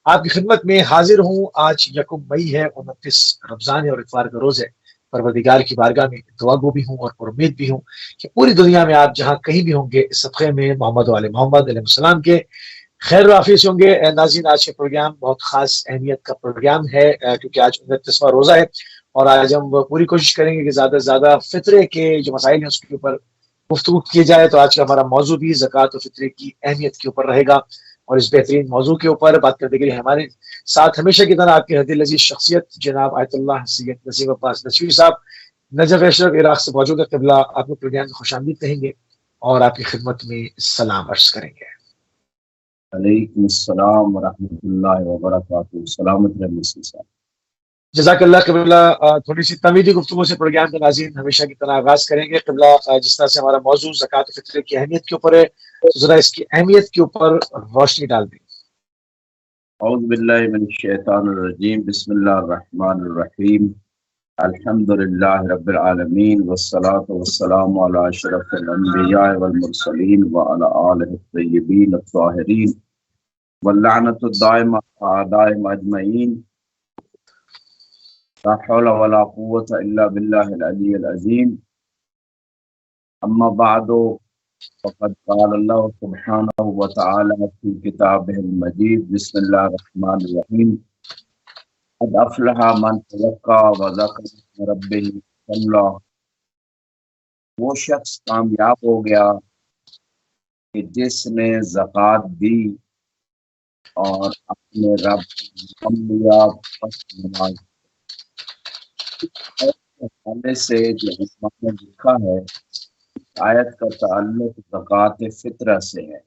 آپ کی خدمت میں حاضر ہوں۔ آج یکم مئی ہے، 29 رمضان اور اتوار کا روز ہے۔ پروردگار کی بارگاہ میں دعا گو بھی ہوں اور پر امید بھی ہوں کہ پوری دنیا میں آپ جہاں کہیں بھی ہوں گے، اس صدقے میں محمد و آل محمد علیہ السلام کے خیر و عافیت ہوں گے۔ ناظرین، آج کا پروگرام بہت خاص اہمیت کا پروگرام ہے، کیونکہ آج 29واں روزہ ہے، اور آج ہم پوری کوشش کریں گے کہ زیادہ سے زیادہ فطرے کے جو مسائل ہیں اس کے اوپر گفتگو کی جائے۔ تو آج کا ہمارا موضوع بھی زکوٰۃ و فطرے کی اہمیت کے اوپر رہے گا، اور اس بہترین موضوع کے اوپر بات کرنے کے لیے ہمارے ساتھ ہمیشہ کی طرح آپ کے ہدی عزیز شخصیت جناب آیت اللہ سید نسیم عباس نشوی صاحب نجف اشرف عراق سے موجود ہے۔ قبلہ آپ کو پروگرام میں خوش آمدید کہیں گے اور آپ کی خدمت میں سلام عرض کریں گے۔ علیکم السلام ورحمۃ اللہ وبرکاتہ۔ سلامت رہے مسی صاحب۔ جزاک اللہ۔ قبلہ تھوڑی سی تمیدی گفتگو سے پروگرام کے ناظرین ہمیشہ کی طرح آغاز کریں گے۔ قبلہ جس طرح سے ہمارا موضوع زکوٰۃ و فطرے کی اہمیت کے اوپر ہے، تو ذرا اس کی اہمیت کے اوپر روشنی ڈال دیں۔ اعوذ باللہ من الشیطان الرجیم، بسم اللہ الرحمن الرحیم، الحمد للہ رب العالمین، والصلاة والسلام علی اشرف الانبیاء والمرسلین وعلی آلہ الطیبین الطاہرین واللعنۃ الدائمہ علی اعدائہم اجمعین، لا حول ولا قوۃ الا باللہ العلی العظیم۔ اما بعد، فقد قال اللہ سبحانہ وتعالی فی کتابہ المجید، بسم اللہ الرحمن الرحیم، قد افلح من تزکیٰ وذکر اسم ربہ فصلی۔ وہ شخص کامیاب ہو گیا کہ جس نے زکوٰۃ دی اور اپنے رب کو نام لیا، پس نماز۔ حوالے سے جو علماء نے لکھا ہے، آیت کا تعلق زکوٰۃ فطرہ سے ہے،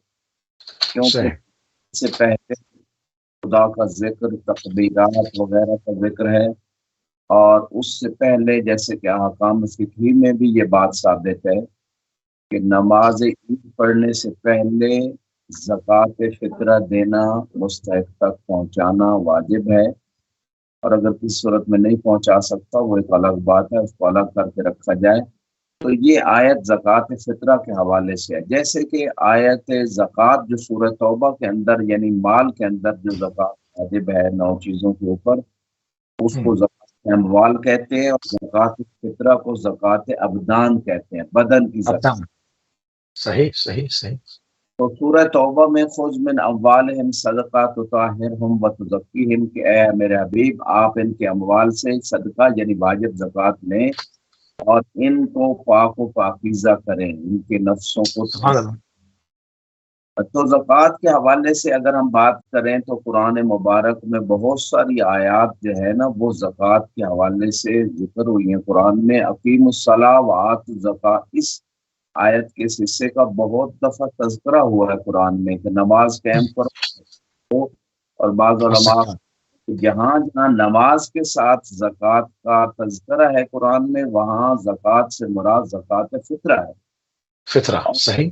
کیونکہ اس سے پہلے خدا کا ذکر، تقدیرات وغیرہ کا ذکر ہے، اور اس سے پہلے جیسے کہ احکام فقہی میں بھی یہ بات ثابت ہے کہ نماز عید پڑھنے سے پہلے زکوٰۃ فطرہ دینا، مستحق تک پہنچانا واجب ہے، اور اگر کسی صورت میں نہیں پہنچا سکتا وہ ایک الگ بات ہے، اس کو الگ کر کے رکھا جائے۔ تو یہ آیت زکوٰۃ فطرہ کے حوالے سے ہے، جیسے کہ آیت زکوٰۃ جو سورہ توبہ کے اندر یعنی مال کے اندر جو زکوٰۃ واجب ہے 9 چیزوں کے اوپر، اس کو زکوٰۃ اموال کہتے ہیں، اور زکوٰۃ فطرہ کو زکوٰۃ ابدان کہتے ہیں، بدن کی زکوٰۃ۔ صحیح صحیح صحیح۔ تو سورہ توبہ میں خذ من اموالہم صدقہ تطہرہم وتزکیہم، کہ اے میرے حبیب آپ ان کے اموال سے صدقہ یعنی واجب زکوٰۃ لیں اور ان کو پاک و پاکیزہ کریں، ان کے نفسوں کو۔ تو زکوٰۃ کے حوالے سے اگر ہم بات کریں تو قرآن مبارک میں بہت ساری آیات جو ہے نا وہ زکوٰۃ کے حوالے سے ذکر ہوئی ہیں قرآن میں۔ اقیم الصلاۃ وآتوا الزکاۃ، اس آیت کے اس حصے کا بہت دفعہ تذکرہ ہوا ہے قرآن میں کہ نماز قائم کرو، اور بعض علماء جہاں جہاں نماز کے ساتھ زکوٰۃ کا تذکرہ ہے قرآن میں، وہاں زکوٰۃ سے مراد زکوٰۃ فطرہ ہے۔ فطرہ صحیح۔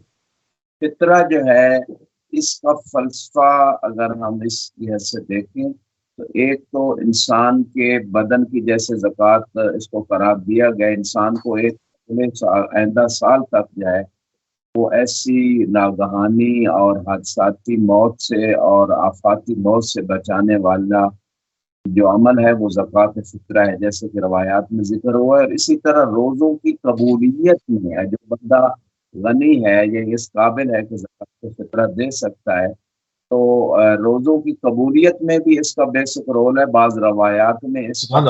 فطرہ جو ہے اس کا فلسفہ اگر ہم اس لحاظ سے دیکھیں تو ایک تو انسان کے بدن کی جیسے زکوٰۃ اس کو قرار دیا گیا، انسان کو ایک آئندہ سال تک جو ہے وہ ایسی ناگہانی اور حادثاتی موت سے اور آفاتی موت سے بچانے والا جو عمل ہے وہ زکوٰۃ فطرہ ہے، جیسے کہ روایات میں ذکر ہوا ہے۔ اور اسی طرح روزوں کی قبولیت میں ہے، جو بندہ غنی ہے یہ اس قابل ہے کہ زکوٰۃ فطرہ دے سکتا ہے، تو روزوں کی قبولیت میں بھی اس کا بیسک رول ہے۔ بعض روایات میں اس کا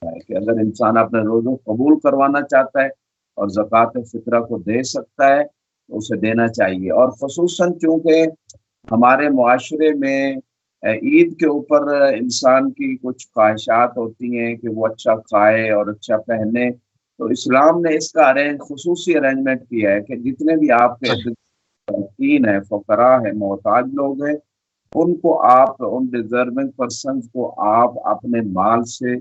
ہے کہ اگر انسان اپنے روزوں قبول کروانا چاہتا ہے اور زکوٰۃ فطرہ کو دے سکتا ہے تو اسے دینا چاہیے۔ اور خصوصاً چونکہ ہمارے معاشرے میں عید کے اوپر انسان کی کچھ خواہشات ہوتی ہیں کہ وہ اچھا کھائے اور اچھا پہنے، تو اسلام نے اس کا خصوصی ارینجمنٹ کیا ہے کہ جتنے بھی آپ کے مسکین ہیں، فقراء ہیں، محتاج لوگ ہیں، ان کو آپ، ان ڈیزرونگ پرسنز کو آپ اپنے مال سے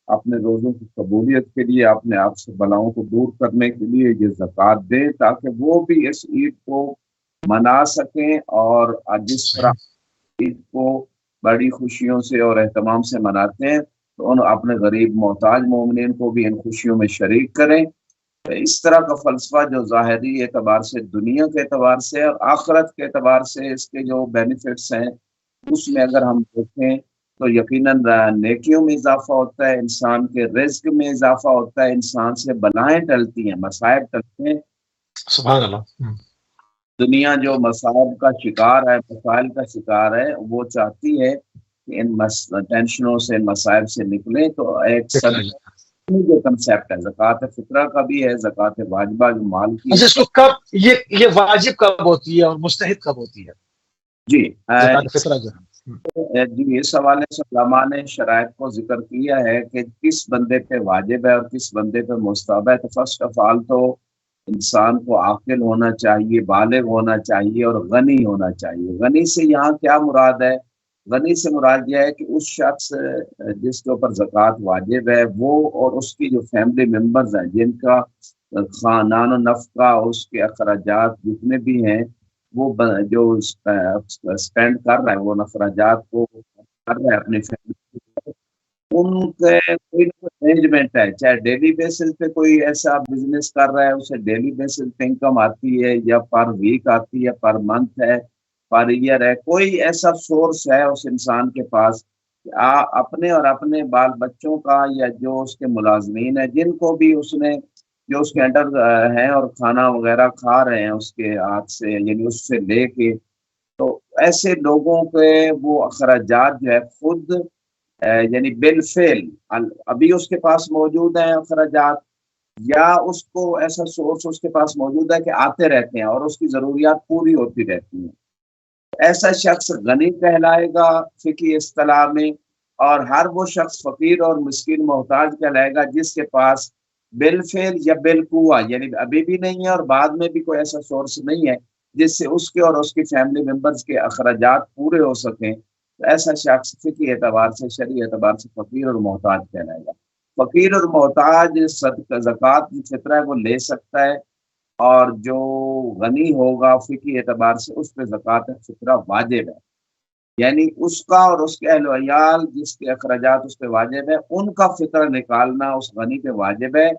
اپنے روزوں کی قبولیت کے لیے، اپنے آپ سے بلاؤں کو دور کرنے کے لیے یہ زکوٰۃ دیں، تاکہ وہ بھی اس عید کو منا سکیں، اور جس طرح عید کو بڑی خوشیوں سے اور اہتمام سے مناتے ہیں تو ان اپنے غریب محتاج مومنین کو بھی ان خوشیوں میں شریک کریں۔ اس طرح کا فلسفہ جو ظاہری اعتبار سے، دنیا کے اعتبار سے اور آخرت کے اعتبار سے اس کے جو بینیفٹس ہیں اس میں اگر ہم دیکھیں تو یقیناً نیکیوں میں اضافہ ہوتا ہے، انسان کے رزق میں اضافہ ہوتا ہے، انسان سے بلائیں ٹلتی ہیں، مصائب ٹلتے ہیں۔ سبحان اللہ۔ دنیا جو مصائب کا شکار ہے، مسائل کا شکار ہے، وہ چاہتی ہے کہ ان ٹینشنوں سے، مصائب سے نکلیں۔ تو ایک اچھا، صدقہ جو کنسیپٹ ہے زکوٰۃ فطرہ کا بھی ہے، زکوٰۃ واجبہ جو مال کی، اس کو کب یہ واجب کب ہوتی ہے اور مستحب کب ہوتی ہے جی زکوٰۃ فطرہ جو ہے؟ جی اس حوالے سے علماء نے شرائط کو ذکر کیا ہے کہ کس بندے پہ واجب ہے اور کس بندے پہ مستحب ہے۔ تو فرسٹ آف آل تو انسان کو عاقل ہونا چاہیے، بالغ ہونا چاہیے اور غنی ہونا چاہیے۔ غنی سے یہاں کیا مراد ہے؟ غنی سے مراد یہ ہے کہ اس شخص جس کے اوپر زکوٰۃ واجب ہے، وہ اور اس کی جو فیملی ممبرز ہیں، جن کا خاندان و نفقہ، اس کے اخراجات جتنے بھی ہیں، وہ جو اسپینڈ کر رہا ہے، وہ اخراجات کو کر رہا ہے اپنی فیملی، ان کے کوئی ارینجمنٹ ہے، چاہے ڈیلی بیسس پہ کوئی ایسا بزنس کر رہا ہے، اسے ڈیلی بیسس پہ انکم آتی ہے یا پر ویک آتی ہے، پر منتھ ہے، پر ایئر ہے، کوئی ایسا سورس ہے اس انسان کے پاس کہ اپنے اور اپنے بال بچوں کا یا جو اس کے ملازمین ہیں، جن کو بھی اس نے جو اس کے انڈر ہیں اور کھانا وغیرہ کھا رہے ہیں اس کے ہاتھ سے، یعنی اس سے لے کے، تو ایسے لوگوں کے وہ اخراجات جو ہے خود یعنی بالفعل ابھی اس کے پاس موجود ہیں اخراجات، یا اس کو ایسا سورس اس کے پاس موجود ہے کہ آتے رہتے ہیں اور اس کی ضروریات پوری ہوتی رہتی ہیں، ایسا شخص غنی کہلائے گا فقہی اصطلاح میں۔ اور ہر وہ شخص فقیر اور مسکین محتاج کہلائے گا جس کے پاس بالفعل یا بالقوہ، یعنی ابھی بھی نہیں ہے اور بعد میں بھی کوئی ایسا سورس نہیں ہے جس سے اس کے اور اس کی فیملی ممبرز کے اخراجات پورے ہو سکیں، تو ایسا شخص فقہی اعتبار سے، شرعی اعتبار سے فقیر اور محتاج کہلائے گا۔ فقیر اور محتاج زکوٰۃ کی فطرہ ہے وہ لے سکتا ہے، اور جو غنی ہوگا فقہی اعتبار سے اس پہ زکوٰۃ فطرہ واجب ہے، یعنی اس کا اور اس کے اہل و عیال جس کے اخراجات اس پہ واجب ہے، ان کا فطرہ نکالنا اس غنی پہ واجب ہے۔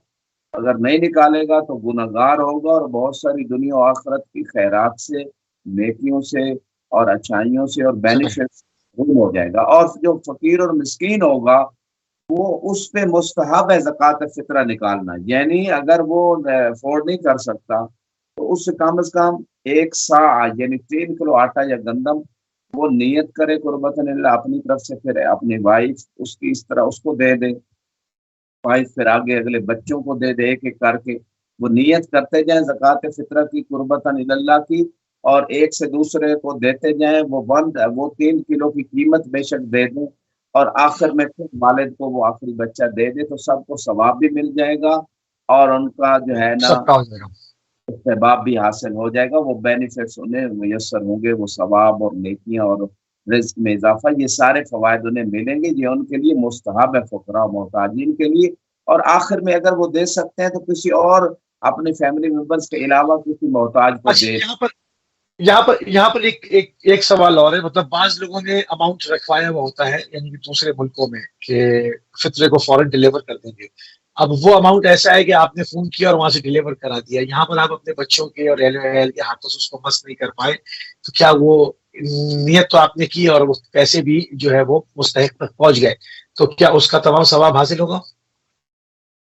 اگر نہیں نکالے گا تو گنہگار ہوگا اور بہت ساری دنیا و آخرت کی خیرات سے، نیکیوں سے اور اچھائیوں سے اور بینیفٹ گم ہو جائے گا۔ اور جو فقیر اور مسکین ہوگا وہ اس پہ مستحب ہے زکوٰۃ فطرہ نکالنا، یعنی اگر وہ افورڈ نہیں کر سکتا تو اس سے کم از کم 1 سا یعنی 3 کلو آٹا یا گندم وہ نیت کرے قربتاً اللہ اپنی طرف سے، پھر اپنی وائف اس کی اس طرح اس کو دے دے، وائف پھر آگے اگلے بچوں کو دے دے، ایک ایک کر کے وہ نیت کرتے جائیں زکوٰۃ فطرہ کی قربتاً اللہ کی، اور ایک سے دوسرے کو دیتے جائیں۔ وہ 3 کلو کی قیمت بے شک دے دیں اور آخر میں پھر والد کو وہ آخری بچہ دے دے، تو سب کو ثواب بھی مل جائے گا اور ان کا جو ہے نا سب کا ہو جائے گا۔ ثواب بھی حاصل ہو جائے گا، وہ بینیفٹس انہیں میسر ہوں گے، وہ ثواب اور نیکیاں اور رزق میں اضافہ، یہ سارے فوائد انہیں ملیں گے، یہ ان کے لیے مستحب ہے فقراء و محتاجین کے لیے۔ اور آخر میں اگر وہ دے سکتے ہیں تو کسی اور اپنے فیملی ممبرس کے علاوہ کسی محتاج کو اچھا، دے۔ یہاں پر ایک سوال اور ہے، مطلب بعض لوگوں نے اماؤنٹ رکھوایا ہوا ہوتا ہے، یعنی کہ دوسرے ملکوں میں کہ فطرے کو فوراً ڈیلیور کر دیں گے۔ اب وہ اماؤنٹ ایسا ہے کہ آپ نے فون کیا اور وہاں سے ڈیلیور کرا دیا، یہاں پر آپ اپنے بچوں کے اور اہل کے ہاتھوں سے اس کو مس نہیں کر پائے، تو کیا وہ نیت تو آپ نے کی اور وہ پیسے بھی جو ہے وہ مستحق تک پہنچ گئے، تو کیا اس کا تمام ثواب حاصل ہوگا؟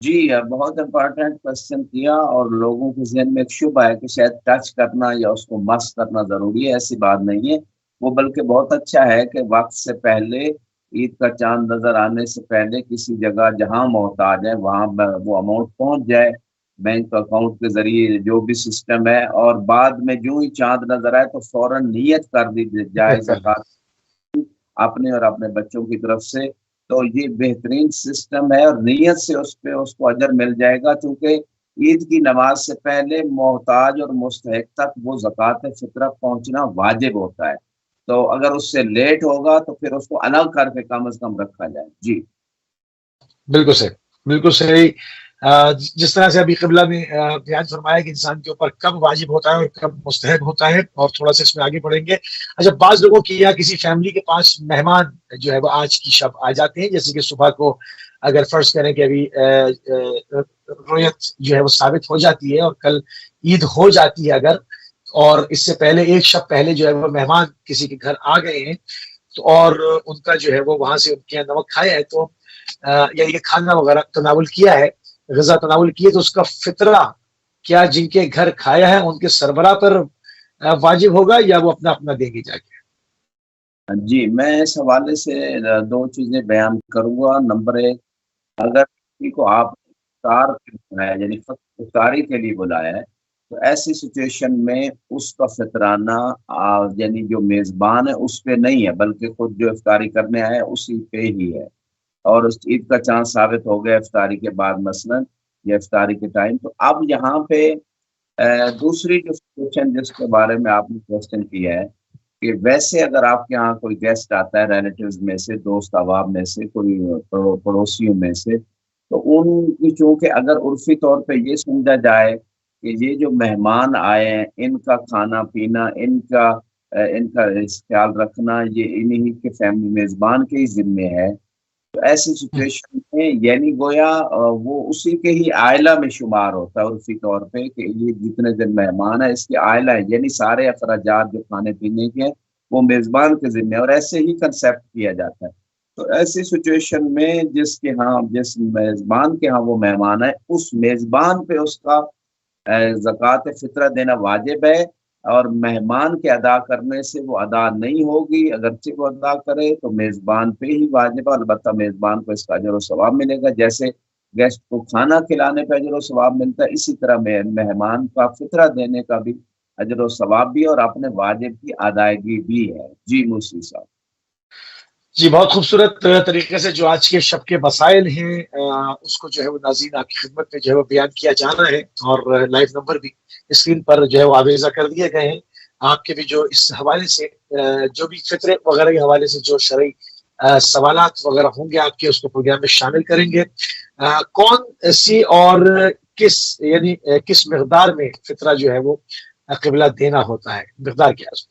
جی بہت امپورٹنٹ کوشچن کیا، اور لوگوں کے ذہن میں ایک شبہ ہے کہ شاید ٹچ کرنا یا اس کو مس کرنا ضروری ہے، ایسی بات نہیں ہے، وہ بلکہ بہت اچھا ہے کہ وقت سے پہلے، عید کا چاند نظر آنے سے پہلے کسی جگہ جہاں محتاج ہے وہاں وہ اماؤنٹ پہنچ جائے بینک اکاؤنٹ کے ذریعے، جو بھی سسٹم ہے، اور بعد میں جو ہی چاند نظر آئے تو فوراً نیت کر دی جائے زکوٰۃ اپنے اور اپنے بچوں کی طرف سے، تو یہ بہترین سسٹم ہے، اور نیت سے اس پہ اس کو اجر مل جائے گا، کیونکہ عید کی نماز سے پہلے محتاج اور مستحق تک وہ زکوٰۃ فطرہ پہنچنا واجب ہوتا ہے، تو اگر اس سے لیٹ ہوگا تو پھر اس کو الگ کر کے کم از کم رکھا جائے۔ جی بالکل صحیح، بالکل صحیح۔ جس طرح سے ابھی قبلہ نے بیان فرمایا کہ انسان کے اوپر کب واجب ہوتا ہے اور کب مستحب ہوتا ہے، اور تھوڑا سا اس میں آگے بڑھیں گے۔ اچھا، بعض لوگوں کی یا کسی فیملی کے پاس مہمان جو ہے وہ آج کی شب آ جاتے ہیں، جیسے کہ صبح کو اگر فرض کریں کہ ابھی رویت جو ہے وہ ثابت ہو جاتی ہے اور کل عید ہو جاتی ہے اگر، اور اس سے پہلے ایک شب پہلے جو ہے وہ مہمان کسی کے گھر آ گئے ہیں، تو اور ان کا جو ہے وہ وہاں سے ان کے یہاں نمک کھایا ہے تو یا یہ کھانا وغیرہ تناول کیا ہے، غذا تناول کی ہے، تو اس کا فطرہ کیا جن کے گھر کھایا ہے ان کے سربراہ پر واجب ہوگا یا وہ اپنا اپنا دیں گے جا کے؟ جی، میں اس حوالے سے دو چیزیں بیان کروں گا۔ نمبر ایک، اگر کسی کو آپ افطار پہ بلایا یعنی افطاری کے لیے بلایا ہے تو ایسی سچویشن میں اس کا فطرانہ یعنی جو میزبان ہے اس پہ نہیں ہے، بلکہ خود جو افطاری کرنے آئے اسی پہ ہی ہے، اور اس عید کا چاند ثابت ہو گیا افطاری کے بعد مثلاً یا افطاری کے ٹائم۔ تو اب یہاں پہ دوسری جو سچویشن جس کے بارے میں آپ نے کوشچن کیا ہے کہ ویسے اگر آپ کے یہاں کوئی گیسٹ آتا ہے ریلیٹیوز میں سے، دوست احباب میں سے، کوئی پڑوسیوں میں سے، تو ان کی چونکہ اگر عرفی طور پہ یہ سمجھا جائے کہ یہ جو مہمان آئے ہیں ان کا کھانا پینا، ان کا خیال رکھنا یہ انہی کے فیملی میزبان کے ہی ذمے ہے، تو ایسی سچویشن میں یعنی گویا وہ اسی کے ہی عائلہ میں شمار ہوتا ہے عرفی طور پہ کہ یہ جتنے دن مہمان ہے اس کے عائلہ ہے، یعنی سارے اخراجات جو کھانے پینے کے ہیں وہ میزبان کے ذمہ ہے، اور ایسے ہی کنسیپٹ کیا جاتا ہے۔ تو ایسی سچویشن میں جس میزبان کے ہاں وہ مہمان ہے اس میزبان پہ اس کا زکوٰۃ فطرہ دینا واجب ہے، اور مہمان کے ادا کرنے سے وہ ادا نہیں ہوگی، اگرچہ وہ ادا کرے تو میزبان پہ ہی واجب ہے، البتہ میزبان کو اس کا اجر و ثواب ملے گا، جیسے گیسٹ کو کھانا کھلانے پہ اجر و ثواب ملتا ہے اسی طرح مہمان کا فطرہ دینے کا بھی اجر و ثواب بھی اور اپنے واجب کی ادائیگی بھی ہے۔ جی موسی صاحب۔ جی بہت خوبصورت طریقے سے جو آج کے شب کے مسائل ہیں اس کو جو ہے وہ ناظرین آپ کی خدمت میں جو ہے وہ بیان کیا جانا ہے، اور لائیو نمبر بھی اسکرین پر جو ہے وہ آویزہ کر دیے گئے ہیں۔ آپ کے بھی جو اس حوالے سے جو بھی فطرے وغیرہ کے حوالے سے جو شرعی سوالات وغیرہ ہوں گے آپ کے، اس کو پروگرام میں شامل کریں گے۔ کون سی اور کس مقدار میں فطرہ جو ہے وہ قبلہ دینا ہوتا ہے، مقدار کیا ہے؟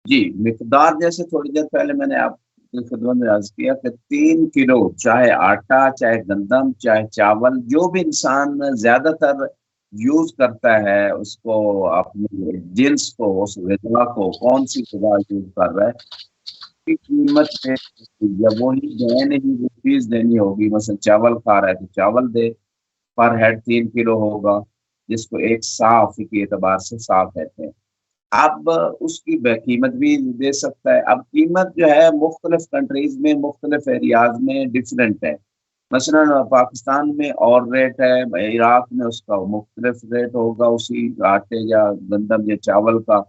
جی، مقدار جیسے تھوڑی دیر پہلے میں نے آپ کی خدمت میں عرض کیا کہ 3 کلو، چاہے آٹا، چاہے گندم، چاہے چاول، جو بھی انسان زیادہ تر یوز کرتا ہے اس کو اپنی جنس کو، اس غذا کو کون سی غذا یوز کر رہا ہے کی قیمت پہ جب وہی دین ہی وہ چیز دینی ہوگی، مثلا چاول کھا رہا ہے تو چاول دے، پر ہیڈ 3 کلو ہوگا، جس کو ایک صاف کے اعتبار سے صاف کہتے ہیں۔ اب اس کی قیمت بھی دے سکتا ہے۔ اب قیمت جو ہے مختلف کنٹریز میں، مختلف ایریاز میں ڈفرینٹ ہے، مثلا پاکستان میں اور ریٹ ہے، عراق میں اس کا مختلف ریٹ ہوگا اسی آٹے یا گندم یا چاول کا،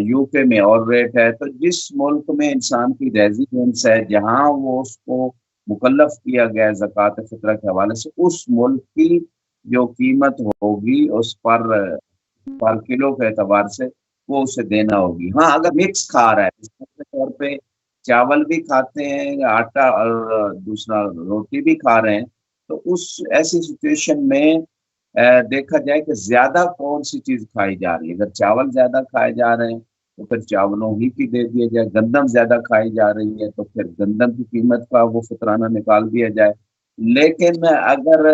یو کے میں اور ریٹ ہے۔ تو جس ملک میں انسان کی ریزیڈنس ہے، جہاں وہ اس کو مکلف کیا گیا ہے زکوٰۃ فطرہ کے حوالے سے، اس ملک کی جو قیمت ہوگی اس پر کلو کے اعتبار سے وہ اسے دینا ہوگی۔ ہاں اگر مکس کھا رہا ہے، مثال کے طور پہ چاول بھی کھاتے ہیں، آٹا اور دوسرا روٹی بھی کھا رہے ہیں، تو اس ایسی سچویشن میں دیکھا جائے کہ زیادہ کون سی چیز کھائی جا رہی ہے۔ اگر چاول زیادہ کھائے جا رہے ہیں تو پھر چاولوں ہی کی دے دیا جائے، گندم زیادہ کھائی جا رہی ہے تو پھر گندم کی قیمت کا وہ فطرانہ نکال دیا جائے۔ لیکن اگر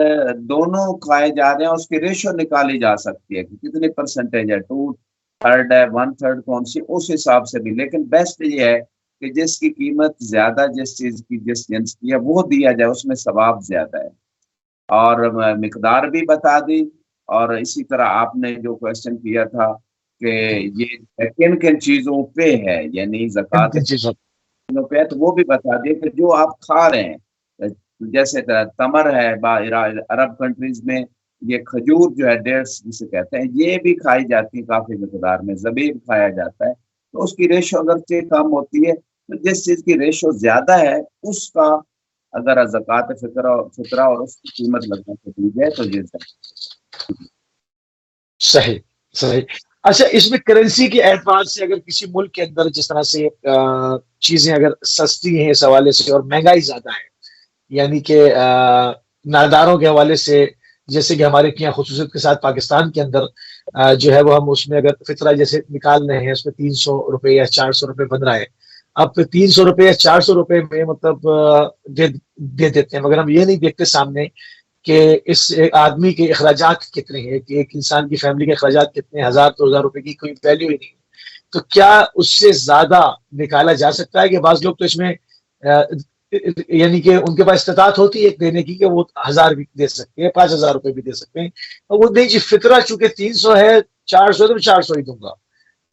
دونوں کھائے جا رہے ہیں اس کی ریشو نکالی جا سکتی ہے کہ کتنی پرسنٹیج ہے، 2/3 ہے، 1/3 کون سی، اس حساب سے بھی۔ لیکن بیسٹ یہ ہے کہ جس کی قیمت زیادہ، جس چیز کی جس جنس کی ہے وہ دیا جائے، اس میں ثواب زیادہ ہے، اور مقدار بھی بتا دی۔ اور اسی طرح آپ نے جو کوشچن کیا تھا کہ یہ کن کن چیزوں پہ ہے، یعنی زکوٰۃ چیزوں پہ ہے، تو وہ بھی بتا دیے کہ جو آپ کھا رہے ہیں، جیسے تمر ہے، عرب کنٹریز میں یہ کھجور جو ہے ڈیٹس جسے کہتے ہیں، یہ بھی کھائی جاتی ہے کافی مقدار میں، زبیب کھایا جاتا ہے، تو اس کی ریشو اگرچہ کم ہوتی ہے، تو جس چیز کی ریشو زیادہ ہے اس کا اگر زکوٰۃ فطرہ اور اس کی قیمت لگا کے دی جائے تو یہ صحیح صحیح۔ اچھا، اس میں کرنسی کے اعتبار سے اگر کسی ملک کے اندر جس طرح سے چیزیں اگر سستی ہیں اس حوالے سے اور مہنگائی زیادہ ہے، یعنی کہ ناداروں کے حوالے سے، جیسے کہ ہمارے یہاں خصوصیت کے ساتھ پاکستان کے اندر جو ہے وہ ہم اس میں اگر فطرہ جیسے نکال رہے ہیں اس میں 300 روپے یا 400 روپے بن رہا ہے، اب 300 روپے یا 400 روپے میں مطلب دے دیتے ہیں، مگر ہم یہ نہیں دیکھتے سامنے کہ اس ایک آدمی کے اخراجات کتنے ہیں، کہ ایک انسان کی فیملی کے اخراجات کتنے، 1000 2000 روپے کی کوئی ویلیو ہی نہیں ہے۔ تو کیا اس سے زیادہ نکالا جا سکتا ہے؟ کہ بعض لوگ تو اس میں یعنی کہ ان کے پاس استطاعت ہوتی ہے دینے کی کہ وہ 1000 بھی دے سکتے ہیں، 5000 روپے بھی دے سکتے ہیں، اور وہ نہیں جی فطرہ چونکہ 300 ہے، 400 تو میں 400 ہی دوں گا،